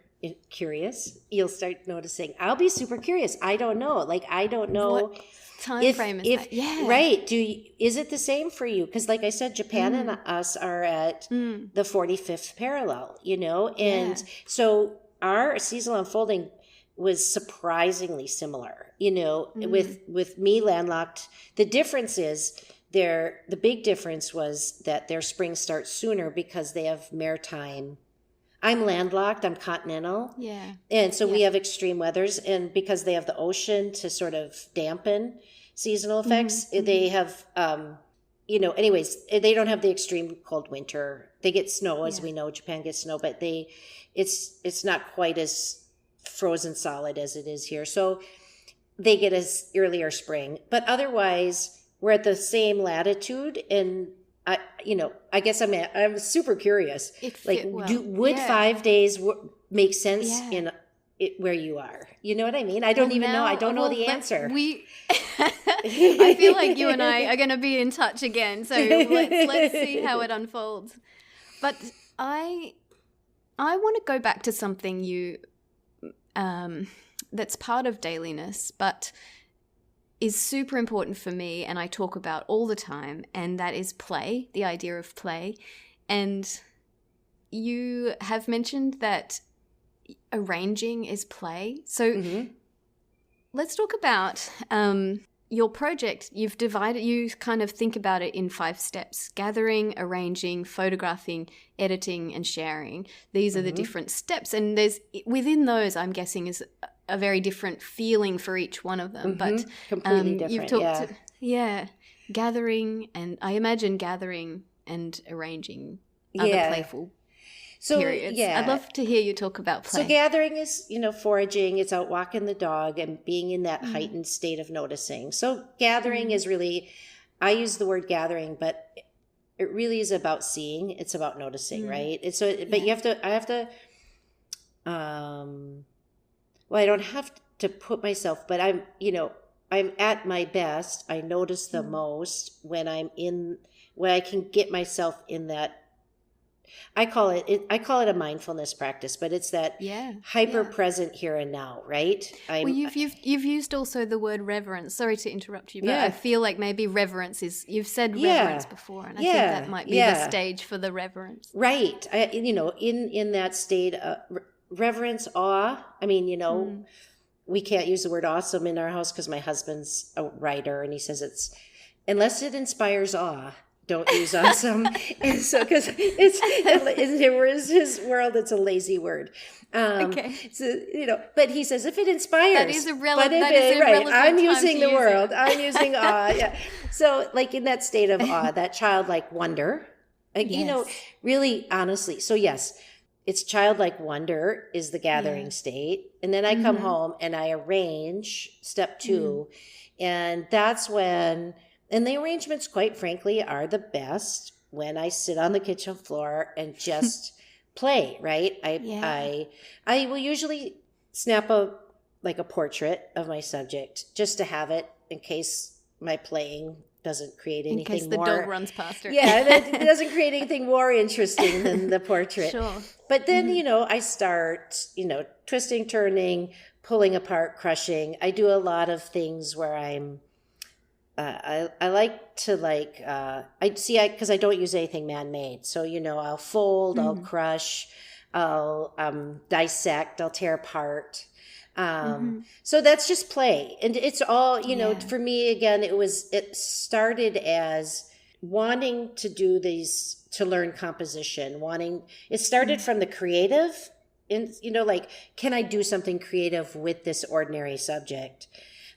curious, you'll start noticing. I'll be super curious. I don't know. I don't know. What time frame is that? Yeah. Right. Is it the same for you? Because like I said, Japan and us are at the 45th parallel, and so our seasonal unfolding was surprisingly similar, with me landlocked. The difference is the big difference was that their spring starts sooner because they have maritime. I'm landlocked, I'm continental. Yeah. And so we have extreme weathers, and because they have the ocean to sort of dampen seasonal effects, they have, anyways, they don't have the extreme cold winter. They get snow, as we know, Japan gets snow, but it's not quite as frozen solid as it is here. So they get as earlier spring, but otherwise we're at the same latitude, and I guess I'm super curious. Like, would Yeah. 5 days make sense Yeah. in where you are? You know what I mean? I don't even know. I don't know the answer. I feel like you and I are going to be in touch again. So let's see how it unfolds. But I want to go back to something that's part of dailiness, but is super important for me and I talk about all the time, and that is play, the idea of play. And you have mentioned that arranging is play. So let's talk about your project. You kind of think about it in 5 steps: gathering, arranging, photographing, editing, and sharing. These are the different steps. And within those, I'm guessing, is a very different feeling for each one of them. But completely different. You've talked gathering, and I imagine gathering and arranging are the playful periods. I'd love to hear you talk about play. So gathering is, foraging. It's out walking the dog and being in that heightened state of noticing. So gathering is really, I use the word gathering, but it really is about seeing. It's about noticing, right? And so, but I don't have to put myself, but I'm at my best. I notice the most when when I can get myself in that. I call it a mindfulness practice, but it's that hyper present here and now, right? You've used also the word reverence. Sorry to interrupt you, but I feel like maybe reverence is, you've said reverence before, and I think that might be the stage for the reverence. Right. In that state of reverence, awe. I mean, we can't use the word awesome in our house because my husband's a writer, and he says unless it inspires awe, don't use awesome. And so, because in his world, it's a lazy word. Okay. So, but he says if it inspires, that is irrelevant. Right. I'm using the world. I'm using awe. Yeah. So, like in that state of awe, that childlike wonder, really honestly. So yes, it's childlike wonder is the gathering state, and then I come home and I arrange step 2, and that's when. And the arrangements, quite frankly, are the best when I sit on the kitchen floor and just play, right? I will usually snap a portrait of my subject just to have it in case my playing doesn't create anything more. In case the dog runs past her. Yeah, it doesn't create anything more interesting than the portrait. Sure. But then, I start, twisting, turning, pulling apart, crushing. I do a lot of things where I'm I like to because I don't use anything man-made. So, I'll fold, I'll crush, I'll dissect, I'll tear apart. So that's just play. And it's all, for me, again, it started as wanting to do these, to learn composition, it started from the creative and, can I do something creative with this ordinary subject?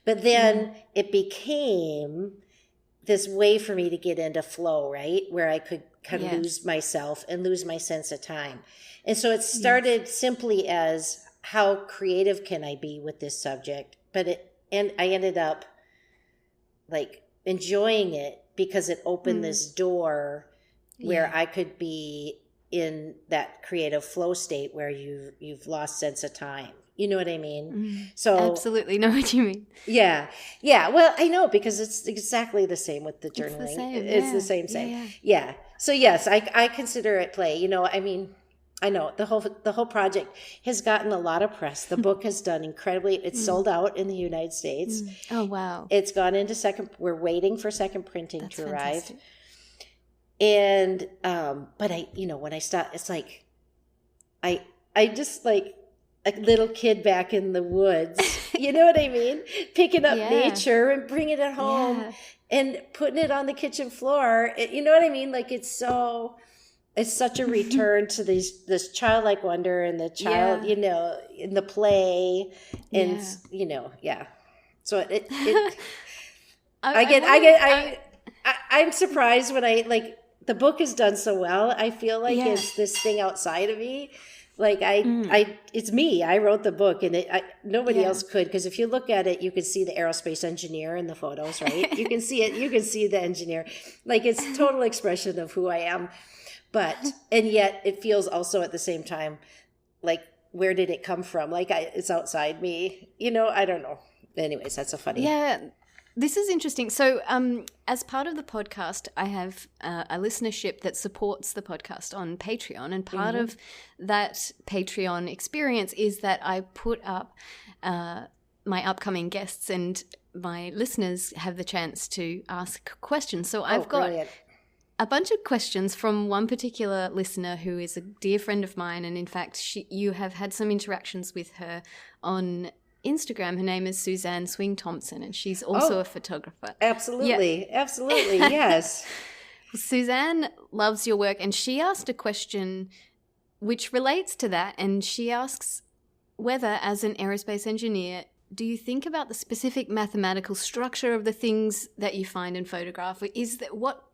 But then it became this way for me to get into flow, right? Where I could kind of lose myself and lose my sense of time. And so it started simply as how creative can I be with this subject? And I ended up enjoying it because it opened this door where I could be in that creative flow state where you've lost sense of time. You know what I mean? So absolutely know what you mean. Yeah. Yeah. Well, I know because it's exactly the same with the journaling. It's the same. Yeah. So yes, I consider it play. I know the whole project has gotten a lot of press. The book has done incredibly. It's sold out in the United States. Oh, wow. It's gone into we're waiting for second printing to arrive. Fantastic. And, but when I start, it's like, I just like a little kid back in the woods, you know what I mean? Picking up nature and bringing it home and putting it on the kitchen floor. You know what I mean? Like it's such a return to this childlike wonder and the child, in the play and, So I'm surprised when the book is done so well. I feel like it's this thing outside of me Like it's me. I wrote the book, and nobody else could. Because if you look at it, you can see the aerospace engineer in the photos, right? You can see it. You can see the engineer. Like it's total expression of who I am. And yet it feels also at the same time, like, where did it come from? Like it's outside me. I don't know. Anyways, that's so funny. Yeah. This is interesting. So as part of the podcast, I have a listenership that supports the podcast on Patreon. And part of that Patreon experience is that I put up my upcoming guests, and my listeners have the chance to ask questions. So I've got a bunch of questions from one particular listener who is a dear friend of mine. And in fact, you have had some interactions with her on Instagram. Her name is Suzanne Swing Thompson, and she's also a photographer. Absolutely. Yeah. Absolutely. Yes. Suzanne loves your work, and she asked a question which relates to that. And she asks whether, as an aerospace engineer, do you think about the specific mathematical structure of the things that you find and photograph?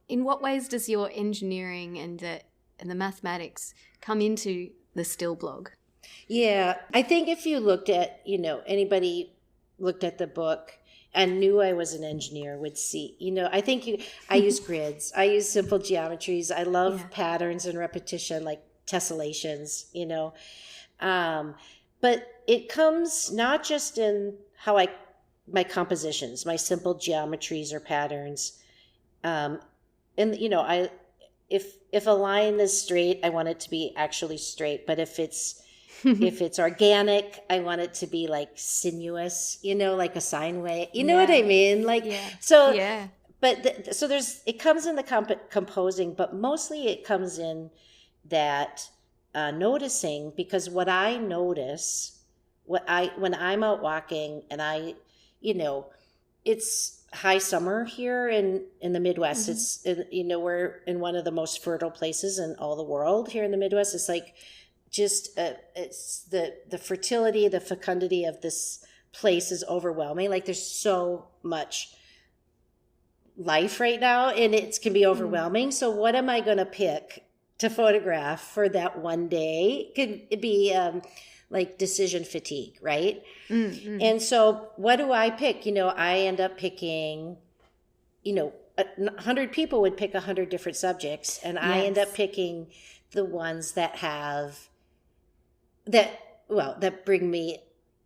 In what ways does your engineering and the mathematics come into the still blog? Yeah, I think if you looked at, anybody looked at the book and knew I was an engineer would see, I think I use grids. I use simple geometries. I love patterns and repetition, like tessellations, but it comes not just in how my compositions, my simple geometries or patterns. And, if a line is straight, I want it to be actually straight. But if it's organic, I want it to be like sinuous, like a sine wave. You know what I mean? So it comes in the composing, but mostly it comes in that noticing, because what I notice, when I'm out walking and it's high summer here in the Midwest. It's, we're in one of the most fertile places in all the world here in the Midwest. It's like, just it's the fertility, the fecundity of this place is overwhelming. Like there's so much life right now, and it can be overwhelming. So what am I going to pick to photograph for that one day? Could be like decision fatigue, right? And so what do I pick? I end up picking, 100 people would pick 100 different subjects, and I end up picking the ones that that bring me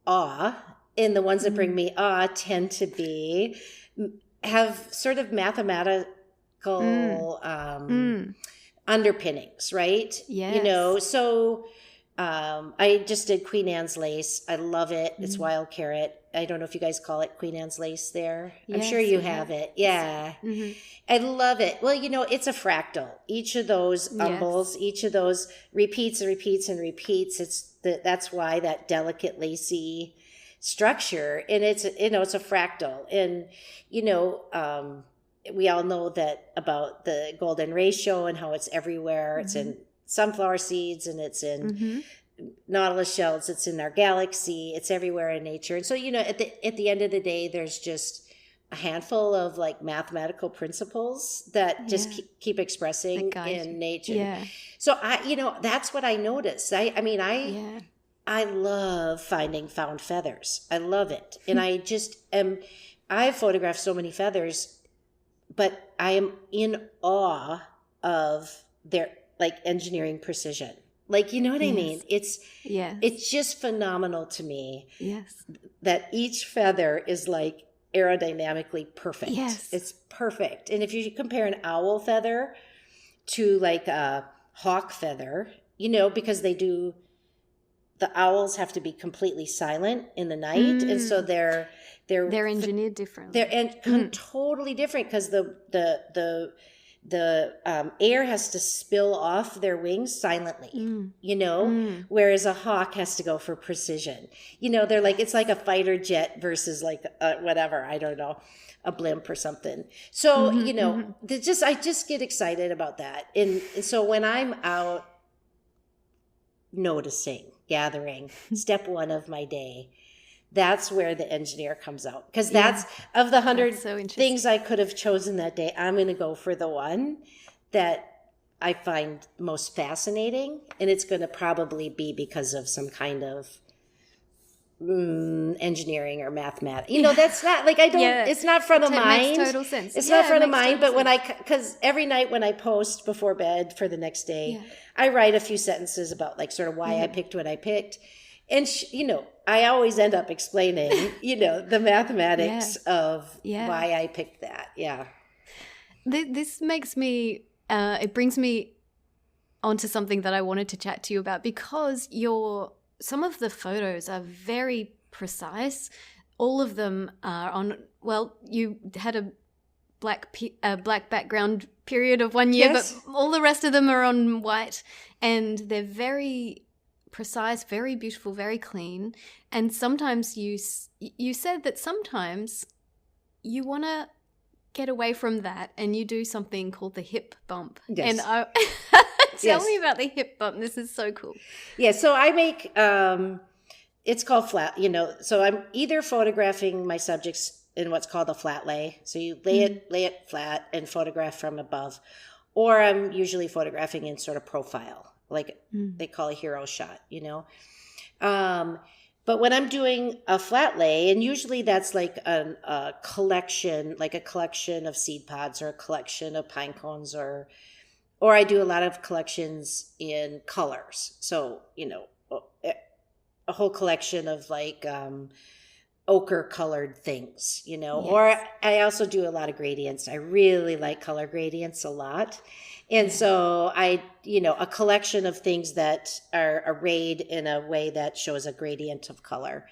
awe, and the ones that bring me awe tend to have sort of mathematical underpinnings, right? Yes. So I just did Queen Anne's lace. I love it. It's wild carrot. I don't know if you guys call it Queen Anne's lace there. Yes, I'm sure you have it. Yeah. I love it. Well, it's a fractal. Each of those umbles, each of those repeats and repeats and repeats. That's why that delicate lacy structure, and it's a fractal. And, we all know that about the golden ratio and how it's everywhere. It's in sunflower seeds, and it's in nautilus shells. It's in our galaxy. It's everywhere in nature. And so, at the end of the day, there's just a handful of like mathematical principles that just keep expressing in nature. Yeah. So that's what I noticed. I love finding found feathers. I love it. And I've photographed so many feathers, but I am in awe of their like engineering precision. Like, you know what I mean? It's just phenomenal to me. Yes. That each feather is like aerodynamically perfect. Yes. It's perfect. And if you compare an owl feather to like a hawk feather, because the owls have to be completely silent in the night. And so they're engineered differently. They're totally different, because the air has to spill off their wings silently, whereas a hawk has to go for precision. They're like, it's like a fighter jet versus like whatever, I don't know, a blimp or something. So, I just get excited about that. And so when I'm out noticing, gathering, step one of my day, that's where the engineer comes out. Because that's of the 100 things I could have chosen that day, I'm going to go for the one that I find most fascinating, and it's going to probably be because of some kind of engineering or mathematics. That's not like, I don't, it's not front of mind. Makes total sense. It's not front of mind, but because every night when I post before bed for the next day, I write a few sentences about like sort of why I picked what I picked. And, I always end up explaining, the mathematics of why I picked that. Yeah. This makes me, it brings me onto something that I wanted to chat to you about, because some of the photos are very precise. All of them are on, well, you had a black background period of 1 year, but all the rest of them are on white, and they're very precise, very beautiful, very clean. And sometimes you said that sometimes you want to get away from that and you do something called the hip bump. Yes. And tell me about the hip bump. This is so cool. Yeah, so I make, it's called flat, so I'm either photographing my subjects in what's called a flat lay. So you lay it flat and photograph from above. Or I'm usually photographing in sort of profile, like they call a hero shot, But when I'm doing a flat lay, and usually that's like a collection of seed pods or a collection of pine cones, or I do a lot of collections in colors. So, a whole collection of like ochre colored things, or I also do a lot of gradients. I really like color gradients a lot. And so a collection of things that are arrayed in a way that shows a gradient of color.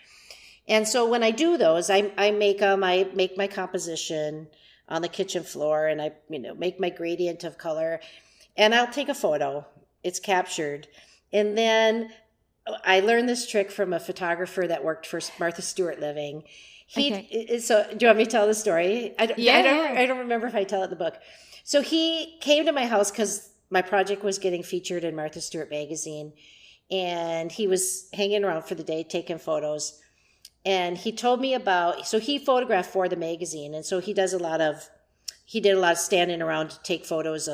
And so when I do those, I make my composition on the kitchen floor, and I, make my gradient of color, and I'll take a photo. It's captured. And then I learned this trick from a photographer that worked for Martha Stewart Living. So do you want me to tell the story? I don't remember if I tell it in the book. So he came to my house because my project was getting featured in Martha Stewart magazine, and he was hanging around for the day taking photos. And he told me so he photographed for the magazine, and so he did a lot of standing around to take photos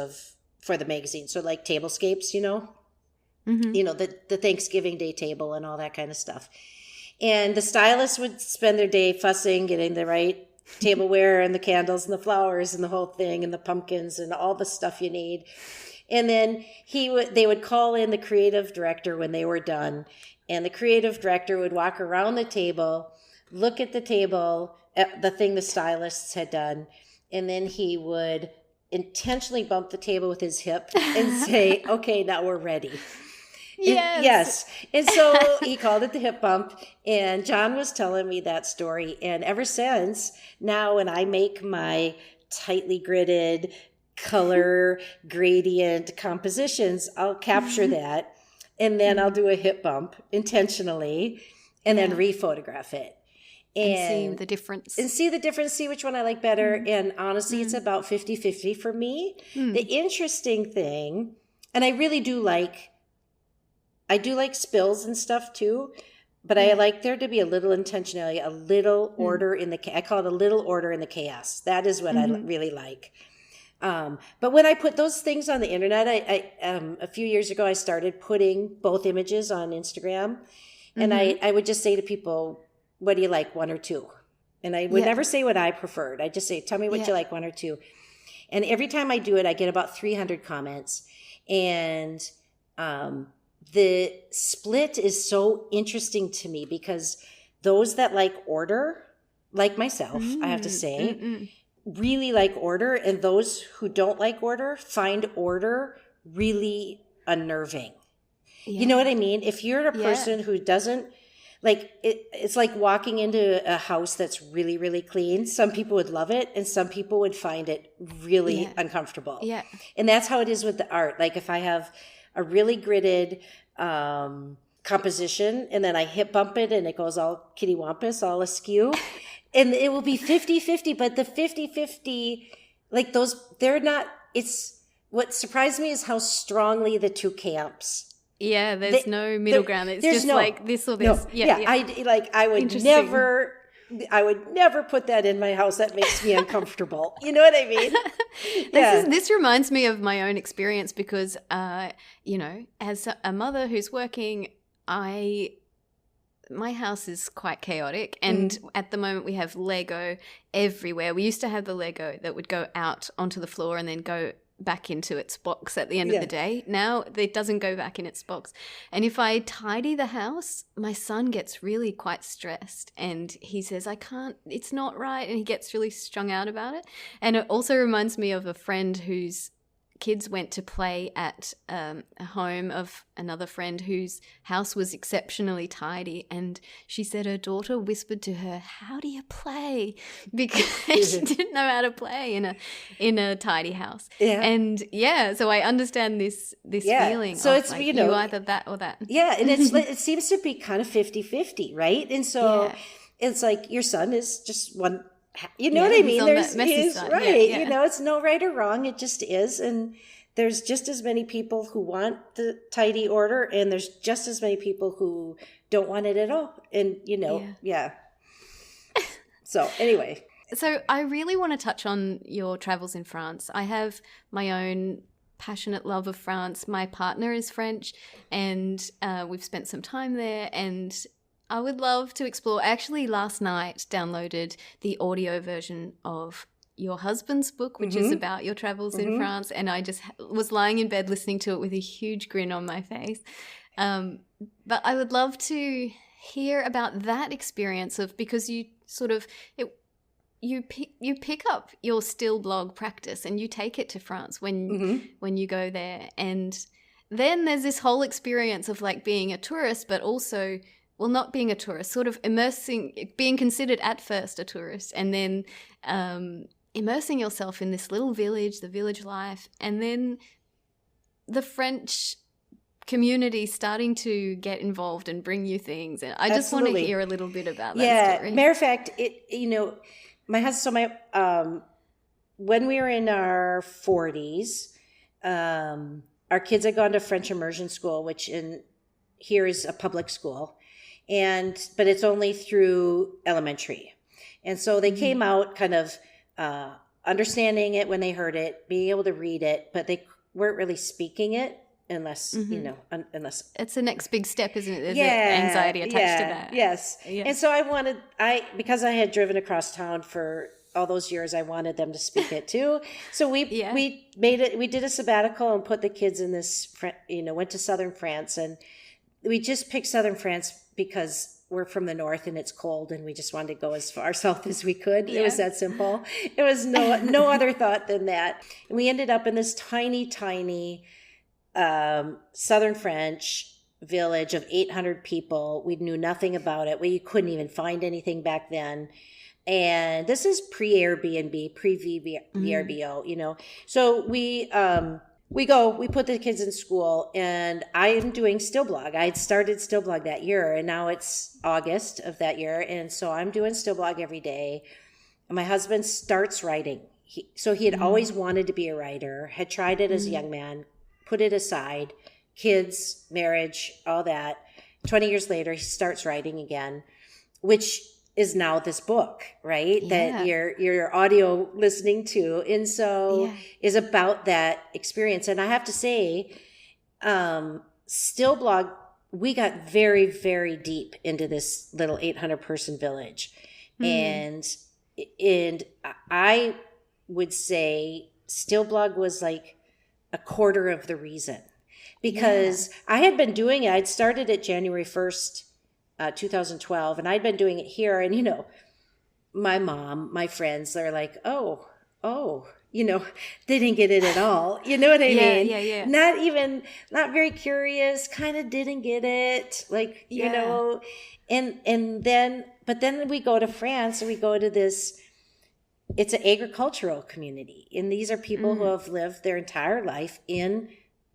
for the magazine. So like tablescapes, the Thanksgiving Day table and all that kind of stuff. And the stylists would spend their day fussing, getting the right tableware and the candles and the flowers and the whole thing and the pumpkins and all the stuff you need. And then they would call in the creative director when they were done, and the creative director would walk around the table, look at the table, at the thing the stylists had done, and then he would intentionally bump the table with his hip and say, "Okay, now we're ready." Yes. And so he called it the hip bump. And John was telling me that story. And ever since, now when I make my tightly gridded color gradient compositions, I'll capture that. And then I'll do a hip bump intentionally and then re-photograph it. And see the difference. See which one I like better. And honestly, it's about 50-50 for me. The interesting thing, and I really do like spills and stuff too, but I like there to be a little intentionality, a little order I call it a little order in the chaos. That is what I really like. But when I put those things on the internet, I a few years ago, I started putting both images on Instagram, and I would just say to people, "What do you like, one or two?" And I would never say what I preferred. I just say, "Tell me what you like, one or two." And every time I do it, I get about 300 comments, and the split is so interesting to me because those that like order, like myself, I have to say, really like order, and those who don't like order find order really unnerving. You know what I mean? If you're a person who doesn't like it, it's like walking into a house that's really, really clean. Some people would love it, and some people would find it really uncomfortable. Yeah. And that's how it is with the art. Like if I have a really gridded composition, and then I hip bump it and it goes all kittywampus, all askew, and it will be 50-50, but the 50-50, like those, they're not, it's, what surprised me is how strongly the two camps. Yeah, there's no middle ground. It's just like this or this. No. I would never I would never put that in my house. That makes me uncomfortable. You know what I mean? Yeah. This reminds me of my own experience because, as a mother who's working, my house is quite chaotic, and at the moment we have Lego everywhere. We used to have the Lego that would go out onto the floor and then go back into its box at the end of the day. Now it doesn't go back in its box. And if I tidy the house, my son gets really quite stressed and he says, I can't, it's not right. And he gets really strung out about it. And it also reminds me of a friend whose kids went to play at a home of another friend whose house was exceptionally tidy, and she said her daughter whispered to her, how do you play? Because she didn't know how to play in a tidy house. And so I understand this feeling. So it's like, you either that or that. And it seems to be kind of 50-50, right? And so it's like your son is just one. You know what I mean? There's right. It's no right or wrong. It just is. And there's just as many people who want the tidy order, and there's just as many people who don't want it at all. And, So anyway. So I really want to touch on your travels in France. I have my own passionate love of France. My partner is French, and we've spent some time there, and I would love to explore. Actually, last night downloaded the audio version of your husband's book, which is about your travels in France, and I just was lying in bed listening to it with a huge grin on my face. But I would love to hear about that experience because you sort of you pick up your still blog practice and you take it to France when you go there, and then there's this whole experience of like being a tourist, but also not being a tourist, sort of being considered at first a tourist, and then immersing yourself in this little village, the village life, and then the French community starting to get involved and bring you things. And I just want to hear a little bit about that story. Matter of fact, my husband, when we were in our 40s, our kids had gone to French immersion school, which here is a public school. But it's only through elementary. And so they came out kind of understanding it when they heard it, being able to read it, but they weren't really speaking it unless, unless. It's the next big step, isn't it? There's anxiety attached to that. Yes. Yeah. And so because I had driven across town for all those years, I wanted them to speak it too. So we did a sabbatical and put the kids in this, went to southern France, and we just picked southern France because we're from the north and it's cold and we just wanted to go as far south as we could. It was that simple. It was no other thought than that. And we ended up in this tiny, tiny southern French village of 800 people. We knew nothing about it. We couldn't even find anything back then. And this is pre-Airbnb, pre-VRBO, So we put the kids in school, and I am doing Still Blog. I had started Still Blog that year, and now it's August of that year. And so I'm doing Still Blog every day. And my husband starts writing. He had always wanted to be a writer, had tried it as a young man, put it aside, kids, marriage, all that. 20 years later, he starts writing again, which is now this book, right? That you're audio listening to. And so is about that experience. And I have to say, Still Blog, we got very, very deep into this little 800 person village. And I would say Still Blog was like a quarter of the reason, because I had been doing it. I'd started it January 1st, 2012, and I'd been doing it here, and my mom, my friends, they're like, oh, they didn't get it at all. You know what I mean? Yeah. Not very curious, kind of didn't get it, like, and then we go to France, and we go to this, it's an agricultural community, and these are people who have lived their entire life in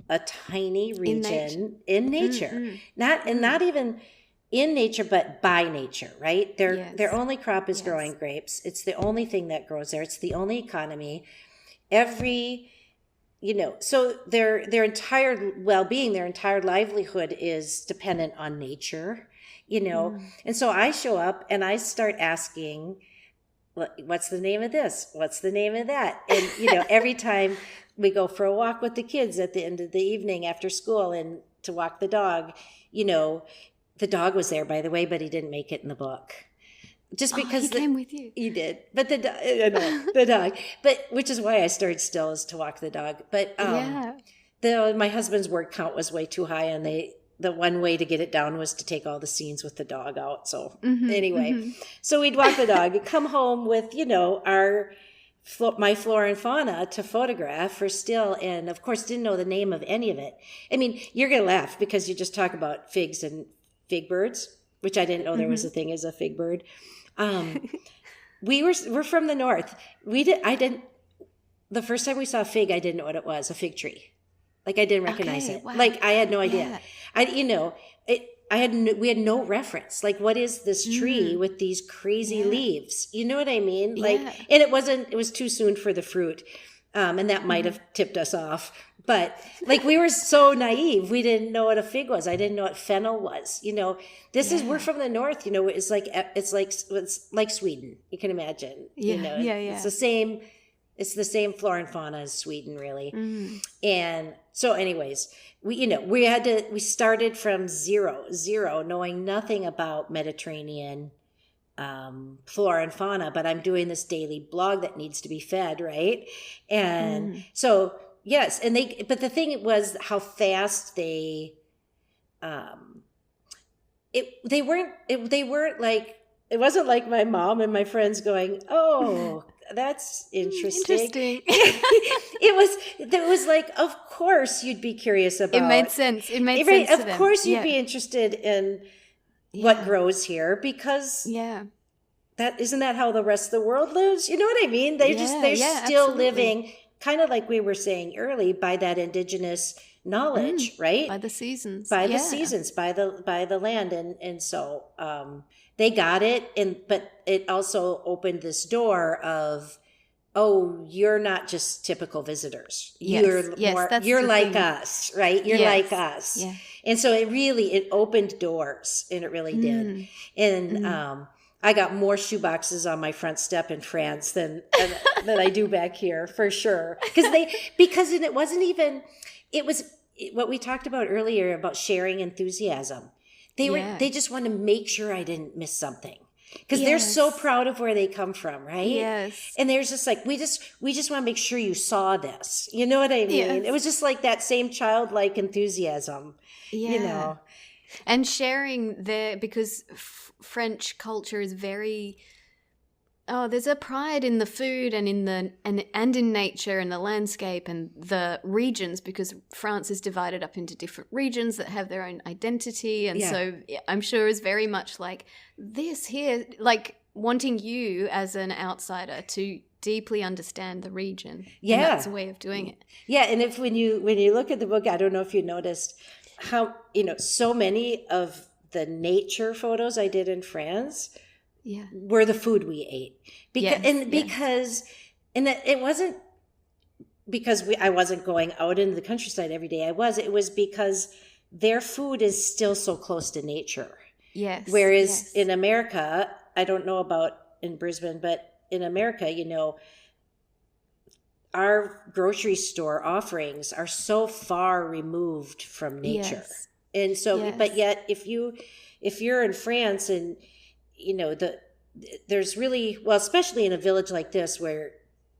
a tiny region in nature. Not even in nature, but by nature, right? Their only crop is growing grapes. It's the only thing that grows there. It's the only economy. So their entire well-being, their entire livelihood is dependent on nature. And so I show up and I start asking, what's the name of this? What's the name of that? And, every time we go for a walk with the kids at the end of the evening after school and to walk the dog, the dog was there, by the way, but he didn't make it in the book. Just because he came with you. He did. But the dog, but which is why I started still is to walk the dog. But my husband's word count was way too high, and the one way to get it down was to take all the scenes with the dog out. So anyway, so we'd walk the dog and come home with, my flora and fauna to photograph for still. And of course, didn't know the name of any of it. I mean, you're going to laugh because you just talk about figs and fig birds, which I didn't know there was a thing as a fig bird. We're from the north. The first time we saw a fig, I didn't know what it was, a fig tree. Like I didn't recognize it. Wow. Like I had no idea. Yeah. We had no reference. Like, what is this tree with these crazy leaves? You know what I mean? Like, and it was too soon for the fruit. And that might have tipped us off. But like, we were so naive. We didn't know what a fig was. I didn't know what fennel was. We're from the north, it's like Sweden. You can imagine, it's the same flora and fauna as Sweden, really. And so anyways, we started from zero, knowing nothing about Mediterranean flora and fauna, but I'm doing this daily blog that needs to be fed, right? And so yes, and but the thing was how fast they weren't like, it wasn't like my mom and my friends going, oh, that's interesting. It was like, of course you'd be curious about. It made sense. It made sense to them. Of course you'd be interested in what grows here, because that isn't that how the rest of the world lives? You know what I mean? They're still living kind of like we were saying early by that indigenous knowledge, right? By the seasons. By the seasons, by the land. And so they got it, but it also opened this door of, oh, you're not just typical visitors. You're like us, right? You're like us. Yeah. And so it opened doors, and it really did. And I got more shoeboxes on my front step in France than I do back here, for sure. Because it wasn't even, it was what we talked about earlier about sharing enthusiasm. They just want to make sure I didn't miss something. Because they're so proud of where they come from, right? Yes. And there's just like, we just want to make sure you saw this. You know what I mean? Yes. It was just like that same childlike enthusiasm, And sharing because French culture is very, there's a pride in the food and in nature and the landscape and the regions, because France is divided up into different regions that have their own identity. And so I'm sure it's very much like this here, like wanting you as an outsider to deeply understand the region. Yeah. And that's a way of doing it. Yeah. And when you look at the book, I don't know if you noticed how, so many of the nature photos I did in France were the food we ate. It wasn't because I wasn't going out into the countryside every day. It was because their food is still so close to nature. Yes. Whereas in America, I don't know about in Brisbane, but in America, our grocery store offerings are so far removed from nature. Yes. And so, but yet if you're in France and, there's really, well, especially in a village like this where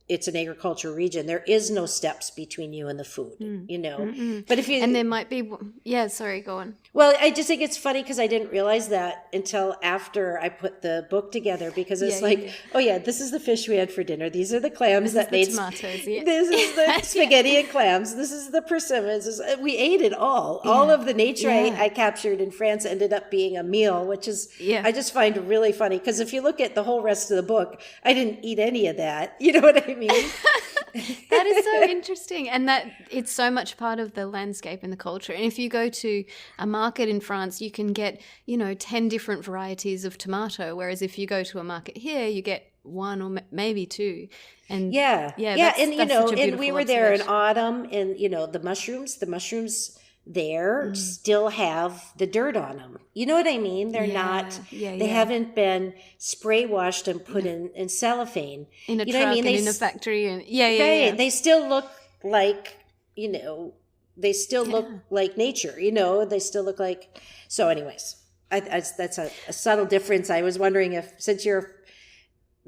it's an agricultural region, there is no steps between you and the food, But if you... And there might be... Yeah, sorry, go on. Well, I just think it's funny because I didn't realize that until after I put the book together, because it's this is the fish we had for dinner. These are the clams that made... tomatoes, This is the spaghetti and clams. This is the persimmons. We ate it all. Yeah. All of the nature I captured in France ended up being a meal, which is... I just find really funny, because if you look at the whole rest of the book, I didn't eat any of that. You know what I mean? That is so interesting, and that it's so much part of the landscape and the culture. And if you go to a market in France, you can get 10 different varieties of tomato, whereas if you go to a market here, you get one or maybe two. And that's and and we were there in autumn, and the mushrooms there still have the dirt on them. You know what I mean? They're not, they haven't been spray washed and put in cellophane. In a you truck know what I mean? and in a factory. And They still look like, they still look like nature, they still look like, so anyways, that's a subtle difference. I was wondering if, since your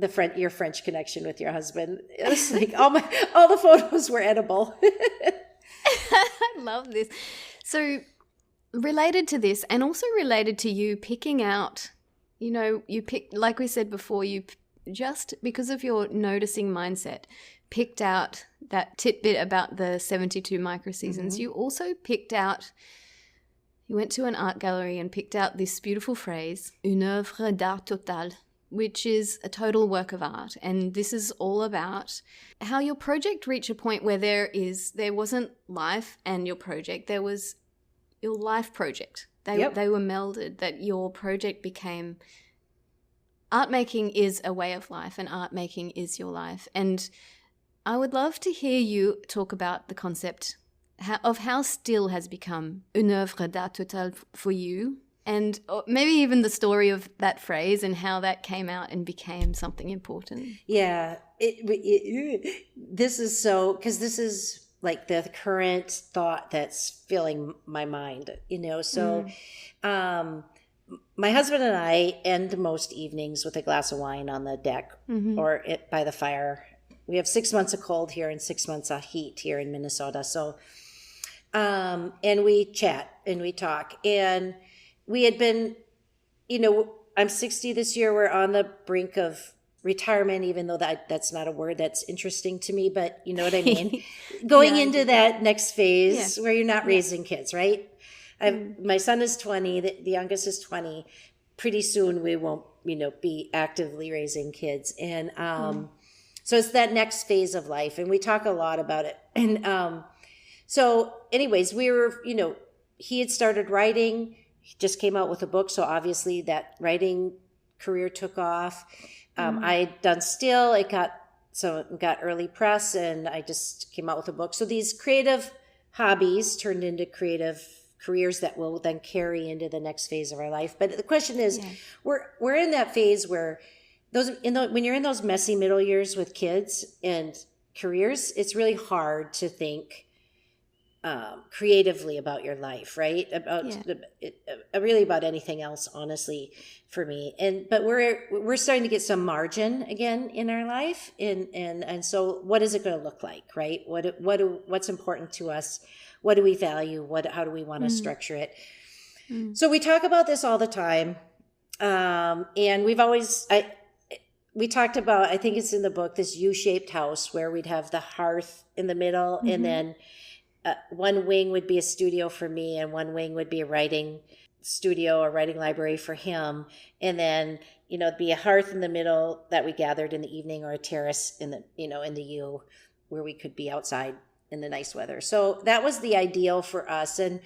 French connection with your husband, it's like all the photos were edible. I love this. So related to this, and also related to you picking out, you pick, like we said before, you just because of your noticing mindset, picked out that tidbit about the 72 microseasons. You also you went to an art gallery and picked out this beautiful phrase, une œuvre d'art totale, which is a total work of art. And this is all about how your project reached a point where there wasn't life and your project, there was your life project. They were melded, that your project became, art making is a way of life and art making is your life. And I would love to hear you talk about the concept of how still has become une œuvre d'art totale for you, and maybe even the story of that phrase and how that came out and became something important. Yeah, this is so, because this is like the current thought that's filling my mind, So my husband and I end most evenings with a glass of wine on the deck or by the fire. We have 6 months of cold here and 6 months of heat here in Minnesota. So, and we chat and we talk. And we had been, I'm 60 this year. We're on the brink of retirement, even though that's not a word that's interesting to me, but you know what I mean? Going into that next phase where you're not raising kids, right? My son is 20, the youngest is 20. Pretty soon we won't, be actively raising kids. And so it's that next phase of life. And we talk a lot about it. And so anyways, we were, he had started writing. He just came out with a book. So obviously that writing career took off. I had done still. It got early press, and I just came out with a book. So these creative hobbies turned into creative careers that will then carry into the next phase of our life. But the question is, we're in that phase where when you're in those messy middle years with kids and careers, it's really hard to think creatively about your life, right? Really about anything else, honestly, for me. But we're starting to get some margin again in our life, and so what is it going to look like, right? What's important to us? What do we value? How do we want to structure it? So we talk about this all the time, and we talked about, I think it's in the book, this U-shaped house where we'd have the hearth in the middle, and then one wing would be a studio for me, and one wing would be a writing studio or writing library for him. And then, it'd be a hearth in the middle that we gathered in the evening, or a terrace in the U where we could be outside in the nice weather. So that was the ideal for us. And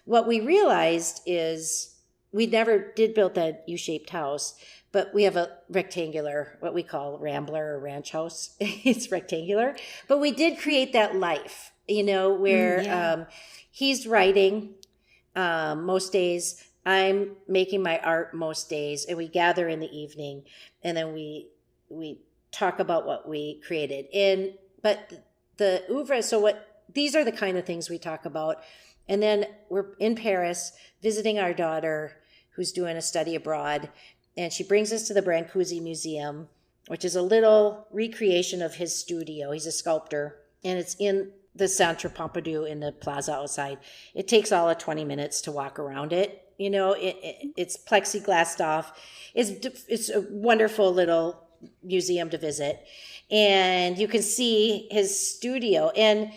what we realized is we never did build that U-shaped house, but we have a rectangular, what we call rambler or ranch house. It's rectangular, but we did create that life, where he's writing most days. I'm making my art most days, and we gather in the evening, and then we talk about what we created. But the oeuvre, these are the kind of things we talk about. And then we're in Paris visiting our daughter who's doing a study abroad, and she brings us to the Brancusi Museum, which is a little recreation of his studio. He's a sculptor, and it's in the Centre Pompidou in the plaza outside. It takes all of 20 minutes to walk around it. It's plexiglassed off. It's a wonderful little museum to visit. And you can see his studio. And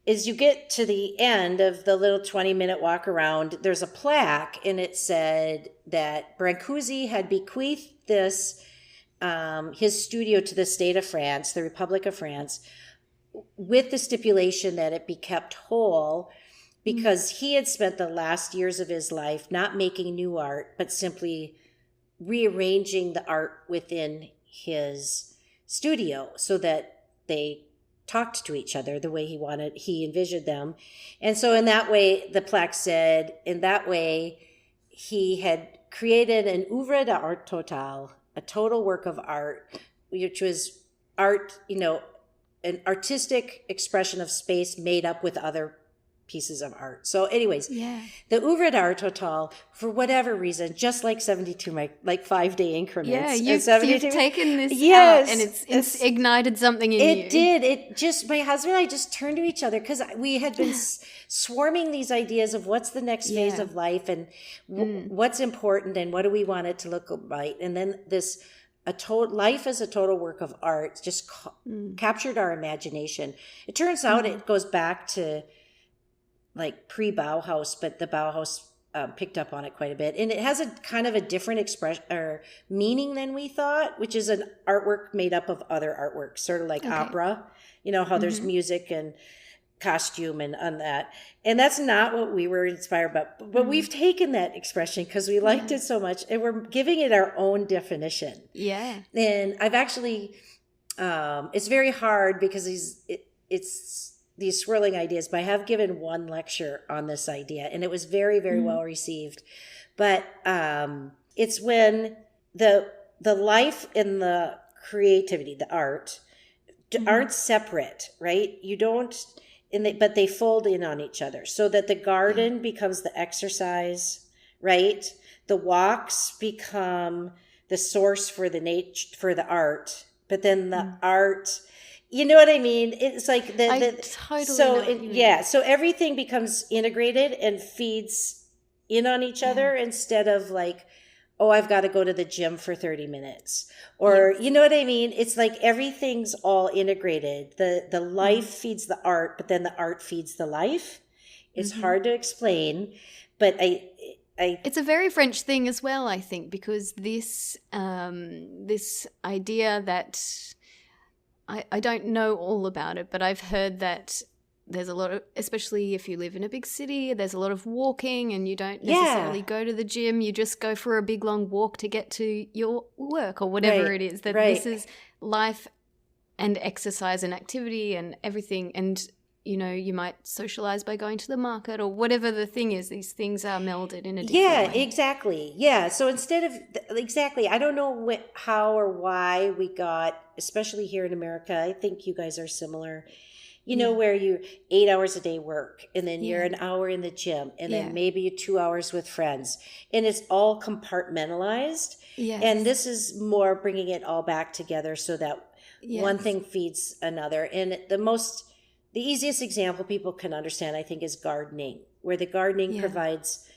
as you get to the end of the little 20-minute walk around, there's a plaque, and it said that Brancusi had bequeathed his studio to the state of France, the Republic of France, with the stipulation that it be kept whole, because he had spent the last years of his life not making new art, but simply rearranging the art within his studio so that they talked to each other the way he envisioned them. And so in that way, the plaque said, in that way, he had created an œuvre d'art total, a total work of art, which was art, an artistic expression of space made up with other pieces of art. So anyways, the œuvre d'art total, for whatever reason, just like 72, like 5-day increments. Yeah, you've taken this yes, out and it's ignited something in you. It did. It just, my husband and I just turned to each other because we had been swarming these ideas of what's the next phase of life and what's important and what do we want it to look like. And then life as a total work of art just captured our imagination. It turns out it goes back to like pre-Bauhaus, but the Bauhaus picked up on it quite a bit. And it has a kind of a different expression or meaning than we thought, which is an artwork made up of other artworks, sort of like opera, how there's music and costume and on that. And that's not what we were inspired by. But we've taken that expression because we liked it so much and we're giving it our own definition. Yeah. And I've actually, it's very hard because it's these swirling ideas, but I have given one lecture on this idea and it was very, very well received. But it's when the life and the creativity, the art, aren't separate, right? You don't, but they fold in on each other so that the garden becomes the exercise, right? The walks become the source for the art, but then the art, you know what I mean? It's like so everything becomes integrated and feeds in on each other instead of like, oh, I've got to go to the gym for 30 minutes. Or, you know what I mean? It's like everything's all integrated. The life feeds the art, but then the art feeds the life. It's hard to explain, but it's a very French thing as well, I think, because this idea that I don't know all about it, but I've heard that there's a lot of, especially if you live in a big city, there's a lot of walking and you don't necessarily go to the gym. You just go for a big long walk to get to your work or whatever it is. That this is life and exercise and activity and everything. And, you might socialize by going to the market or whatever the thing is. These things are melded in a different way. Yeah, exactly. Yeah. So instead of, I don't know how or why we got, especially here in America, I think you guys are similar, where you 8 hours a day work and then you're an hour in the gym and then maybe 2 hours with friends and it's all compartmentalized. Yes. And this is more bringing it all back together so that one thing feeds another. And the easiest example people can understand, I think, is gardening, where the gardening provides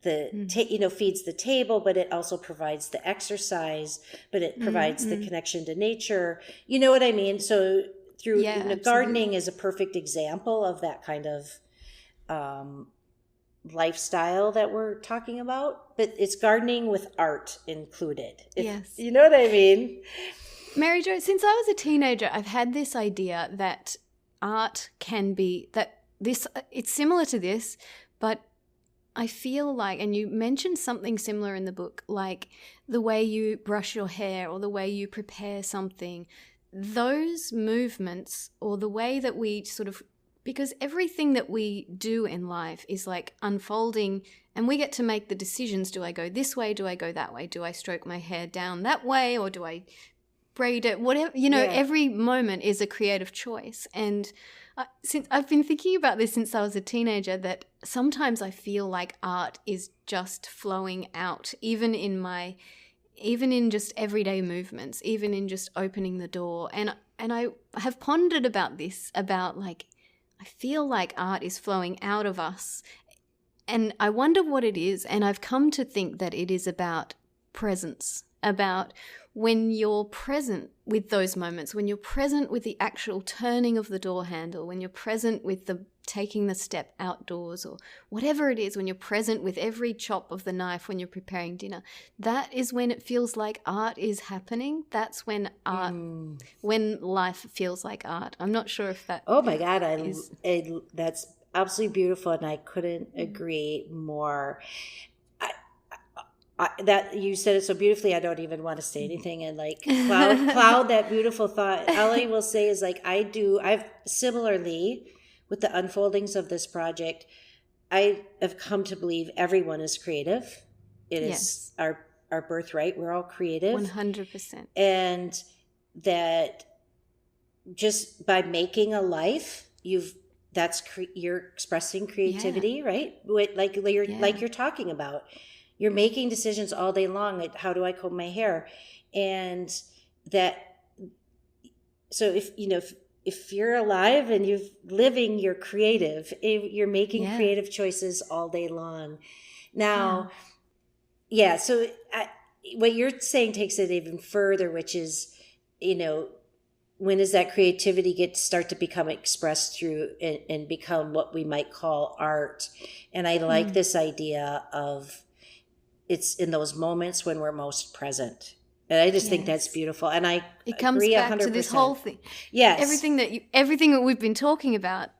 feeds the table, but it also provides the exercise, but it provides the connection to nature. You know what I mean? So through gardening is a perfect example of that kind of lifestyle that we're talking about, but it's gardening with art included. Yes. You know what I mean? Mary Jo, since I was a teenager, I've had this idea that art can be it's similar to this, but I feel like, and you mentioned something similar in the book, like the way you brush your hair or the way you prepare something, those movements or the way that we because everything that we do in life is like unfolding and we get to make the decisions. Do I go this way? Do I go that way? Do I stroke my hair down that way? Or do I braid it? Whatever, every moment is a creative choice. And since I've been thinking about this since I was a teenager, that sometimes I feel like art is just flowing out, even in just everyday movements, even in just opening the door. And I have pondered about this, about like, I feel like art is flowing out of us. And I wonder what it is. And I've come to think that it is about presence, about when you're present with those moments, when you're present with the actual turning of the door handle, when you're present with the taking the step outdoors or whatever it is, when you're present with every chop of the knife when you're preparing dinner, that is when it feels like art is happening. That's when art, when life feels like art. I'm not sure if that Oh my God, that's absolutely beautiful and I couldn't agree more. that you said it so beautifully. I don't even want to say anything and like cloud that beautiful thought. All I will say is like I've similarly with the unfoldings of this project, I have come to believe everyone is creative. It is our birthright. We're all creative. 100%. And that just by making a life, you're expressing creativity, right? Like you're talking about. You're making decisions all day long. Like, how do I comb my hair? And so if you're alive and you're living, you're creative. You're making creative choices all day long. Now, so what you're saying takes it even further, which is, when does that creativity start to become expressed through and become what we might call art? And I like this idea of it's in those moments when we're most present. And I just think that's beautiful. And it comes agree back 100%. to this whole thing. Yes. Everything that we've been talking about,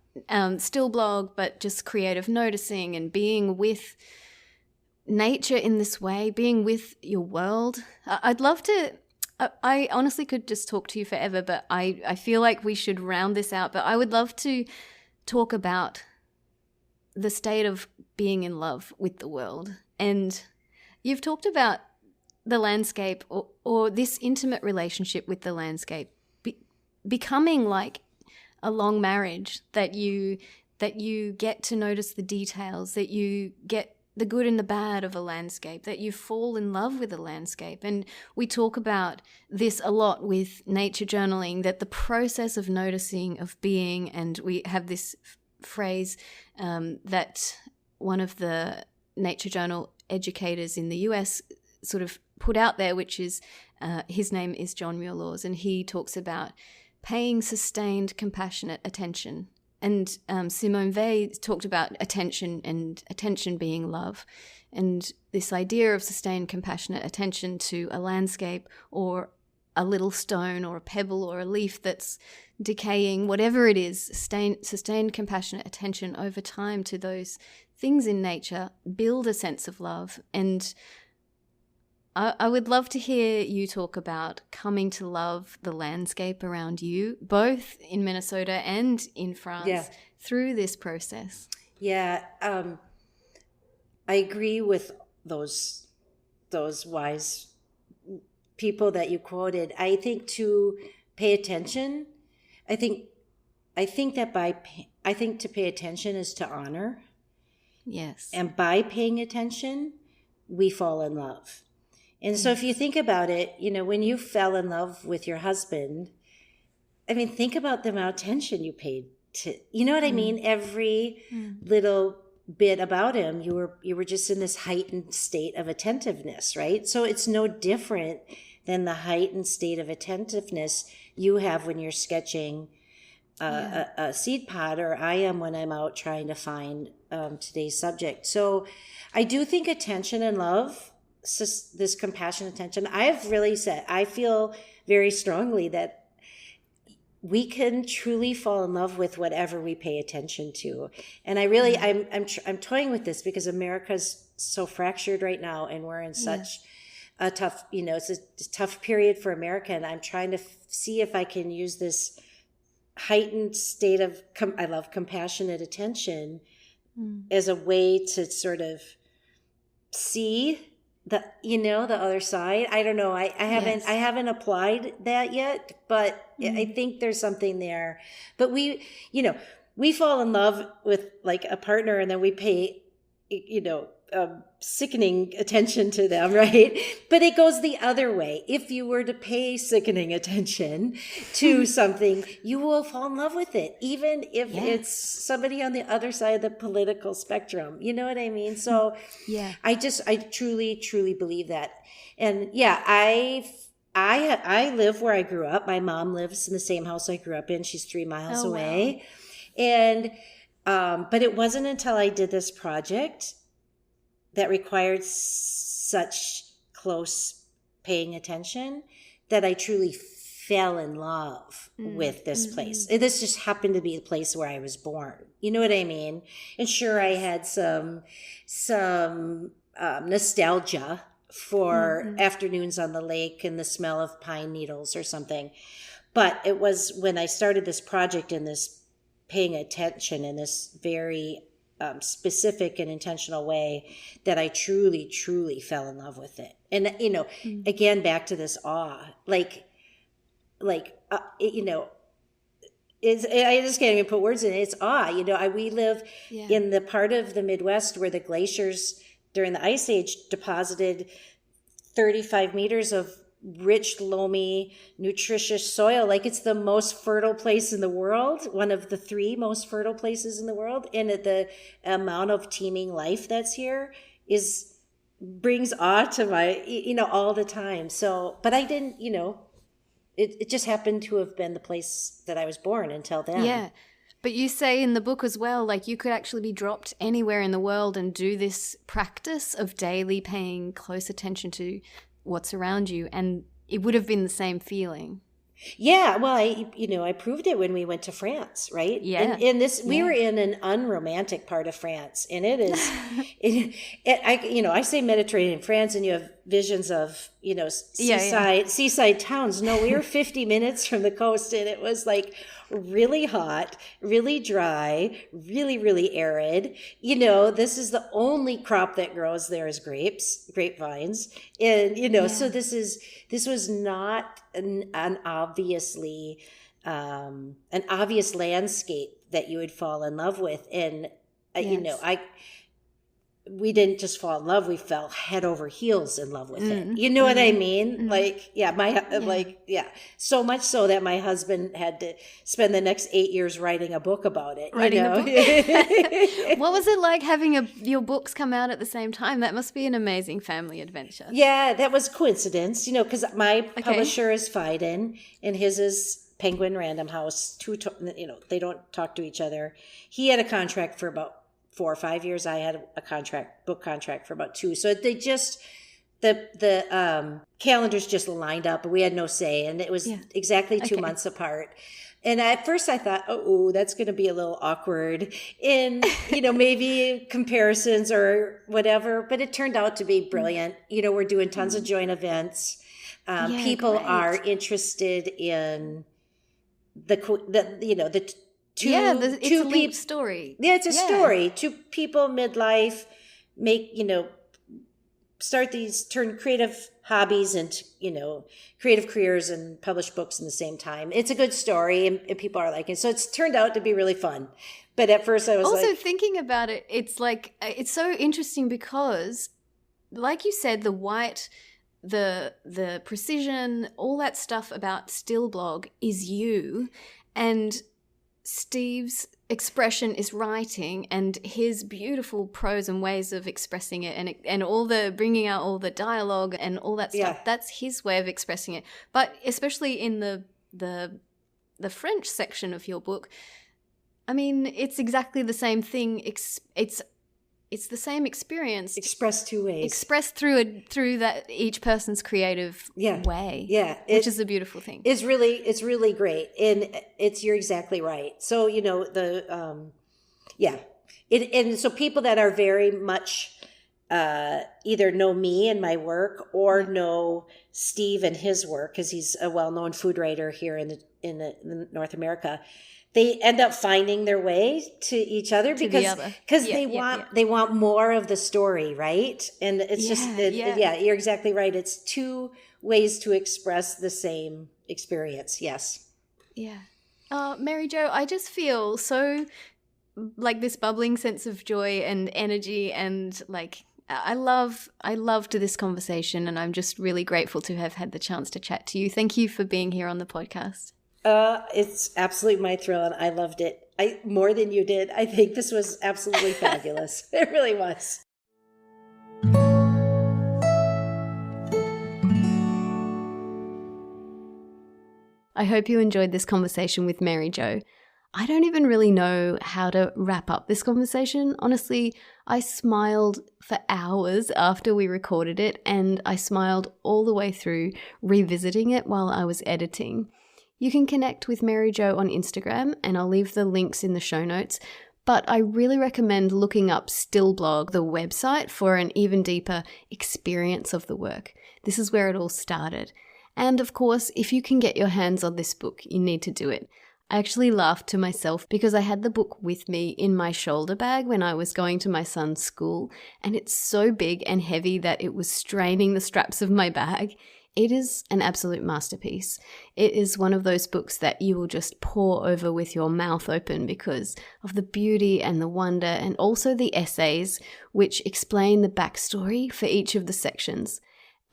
still blog, but just creative noticing and being with nature in this way, being with your world. I'd love to, I honestly could just talk to you forever, but I feel like we should round this out. But I would love to talk about the state of being in love with the world. And you've talked about the landscape or this intimate relationship with the landscape becoming like a long marriage, that you get to notice the details, that you get the good and the bad of a landscape, that you fall in love with a landscape. And we talk about this a lot with nature journaling, that the process of noticing, of being, and we have this phrase that one of the nature journal educators in the US sort of put out there, which is his name is John Muir-Laws, and he talks about paying sustained compassionate attention. And Simone Weil talked about attention and attention being love, and this idea of sustained compassionate attention to a landscape or a little stone or a pebble or a leaf that's decaying, whatever it is, sustained compassionate attention over time to those things in nature build a sense of love. And I would love to hear you talk about coming to love the landscape around you, both in Minnesota and in France, through this process. Yeah, I agree with those wise people that you quoted. I think to pay attention, I think to pay attention is to honor. Yes. And by paying attention, we fall in love. And so if you think about it, when you fell in love with your husband, I mean, think about the amount of attention you paid to, you know what I mean? Every little bit about him, you were just in this heightened state of attentiveness, right? So it's no different than the heightened state of attentiveness you have when you're sketching a seed pod, or I am when I'm out trying to find today's subject. So I do think attention and love, this compassionate attention, I've really said, I feel very strongly that we can truly fall in love with whatever we pay attention to. And I really, I'm toying with this because America's so fractured right now, and we're in such a tough, it's a tough period for America. And I'm trying to see if I can use this heightened state of, I love compassionate attention as a way to sort of see the other side. I don't know. I haven't applied that yet, but I think there's something there. But we fall in love with like a partner, and then we pay, sickening attention to them, right? But it goes the other way. If you were to pay sickening attention to something, you will fall in love with it, even if it's somebody on the other side of the political spectrum. You know what I mean? So I truly, truly believe that. And I live where I grew up. My mom lives in the same house I grew up in. She's 3 miles away. Wow. And, but it wasn't until I did this project that required such close paying attention that I truly fell in love with this place. This just happened to be the place where I was born. You know what I mean? And sure, I had some nostalgia for afternoons on the lake and the smell of pine needles or something. But it was when I started this project and this paying attention in this very specific and intentional way that I truly, truly fell in love with it. And, again, back to this awe, I just can't even put words in it. It's awe. We live in the part of the Midwest where the glaciers during the Ice Age deposited 35 meters of rich, loamy, nutritious soil. Like, it's the most fertile place in the world, one of the 3 most fertile places in the world. And the amount of teeming life that's here brings awe to my, all the time. So, but I didn't, it just happened to have been the place that I was born until then. Yeah. But you say in the book as well, like, you could actually be dropped anywhere in the world and do this practice of daily paying close attention to what's around you, and it would have been the same feeling. Yeah, well, I proved it when we went to France, right? Yeah. And we were in an unromantic part of France, and it is, I say Mediterranean France, and you have visions of, seaside towns. No, we were 50 minutes from the coast, and it was like really hot, really dry, really, really arid. This is the only crop that grows there is grapevines. And, so this was not an obvious landscape that you would fall in love with. And, we didn't just fall in love, we fell head over heels in love with it. You know what I mean? So much so that my husband had to spend the next 8 years writing a book about it. What was it like having your books come out at the same time? That must be an amazing family adventure. Yeah, that was coincidence, because my publisher is Phaidon and his is Penguin Random House. They don't talk to each other. He had a contract for about 4 or 5 years. I had a book contract for about 2. So they just, the calendars just lined up, and we had no say, and it was exactly 2 months apart. And at first I thought, that's going to be a little awkward in, maybe comparisons or whatever, but it turned out to be brilliant. We're doing tons of joint events. People are interested in it's a linked story. Yeah, it's a story. 2 people midlife turn creative hobbies into, creative careers and publish books in the same time. It's a good story, and people are liking it. So it's turned out to be really fun. But at first I was also thinking about it, it's like, it's so interesting because, like you said, the white, the precision, all that stuff about still blog is you, and Steve's expression is writing, and his beautiful prose and ways of expressing it, and all the bringing out all the dialogue and all that stuff. That's his way of expressing it. But especially in the French section of your book, I mean, it's exactly the same thing. It's the same experience expressed 2 ways, expressed through that each person's creative way. Yeah, which is a beautiful thing. It's really great, and you're exactly right. So and so people that are very much either know me and my work or know Steve and his work, because he's a well-known food writer here in North America. They end up finding their way to each other because they want more of the story, right? And it's you're exactly right. It's 2 ways to express the same experience. Yes. Yeah. Mary Jo, I just feel so like this bubbling sense of joy and energy, and like I loved this conversation, and I'm just really grateful to have had the chance to chat to you. Thank you for being here on the podcast. It's absolutely my thrill, and I loved it. More than you did. I think this was absolutely fabulous. It really was. I hope you enjoyed this conversation with Mary Jo. I don't even really know how to wrap up this conversation. Honestly, I smiled for hours after we recorded it, and I smiled all the way through revisiting it while I was editing. You can connect with Mary Jo on Instagram, and I'll leave the links in the show notes. But I really recommend looking up Stillblog, the website, for an even deeper experience of the work. This is where it all started. And of course, if you can get your hands on this book, you need to do it. I actually laughed to myself because I had the book with me in my shoulder bag when I was going to my son's school, and it's so big and heavy that it was straining the straps of my bag. It is an absolute masterpiece. It is one of those books that you will just pore over with your mouth open because of the beauty and the wonder, and also the essays which explain the backstory for each of the sections.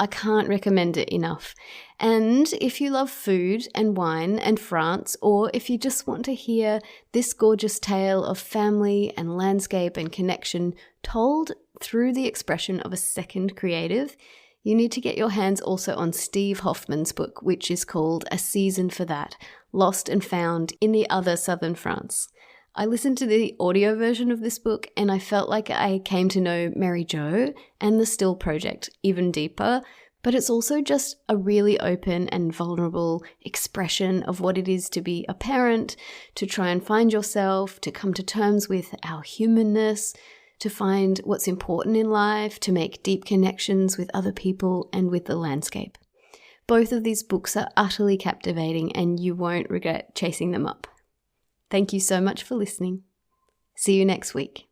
I can't recommend it enough. And if you love food and wine and France, or if you just want to hear this gorgeous tale of family and landscape and connection told through the expression of a second creative, you need to get your hands also on Steve Hoffman's book, which is called A Season for That, Lost and Found in the Other Southern France. I listened to the audio version of this book and I felt like I came to know Mary Jo and the Still Project even deeper, but it's also just a really open and vulnerable expression of what it is to be a parent, to try and find yourself, to come to terms with our humanness, to find what's important in life, to make deep connections with other people and with the landscape. Both of these books are utterly captivating and you won't regret chasing them up. Thank you so much for listening. See you next week.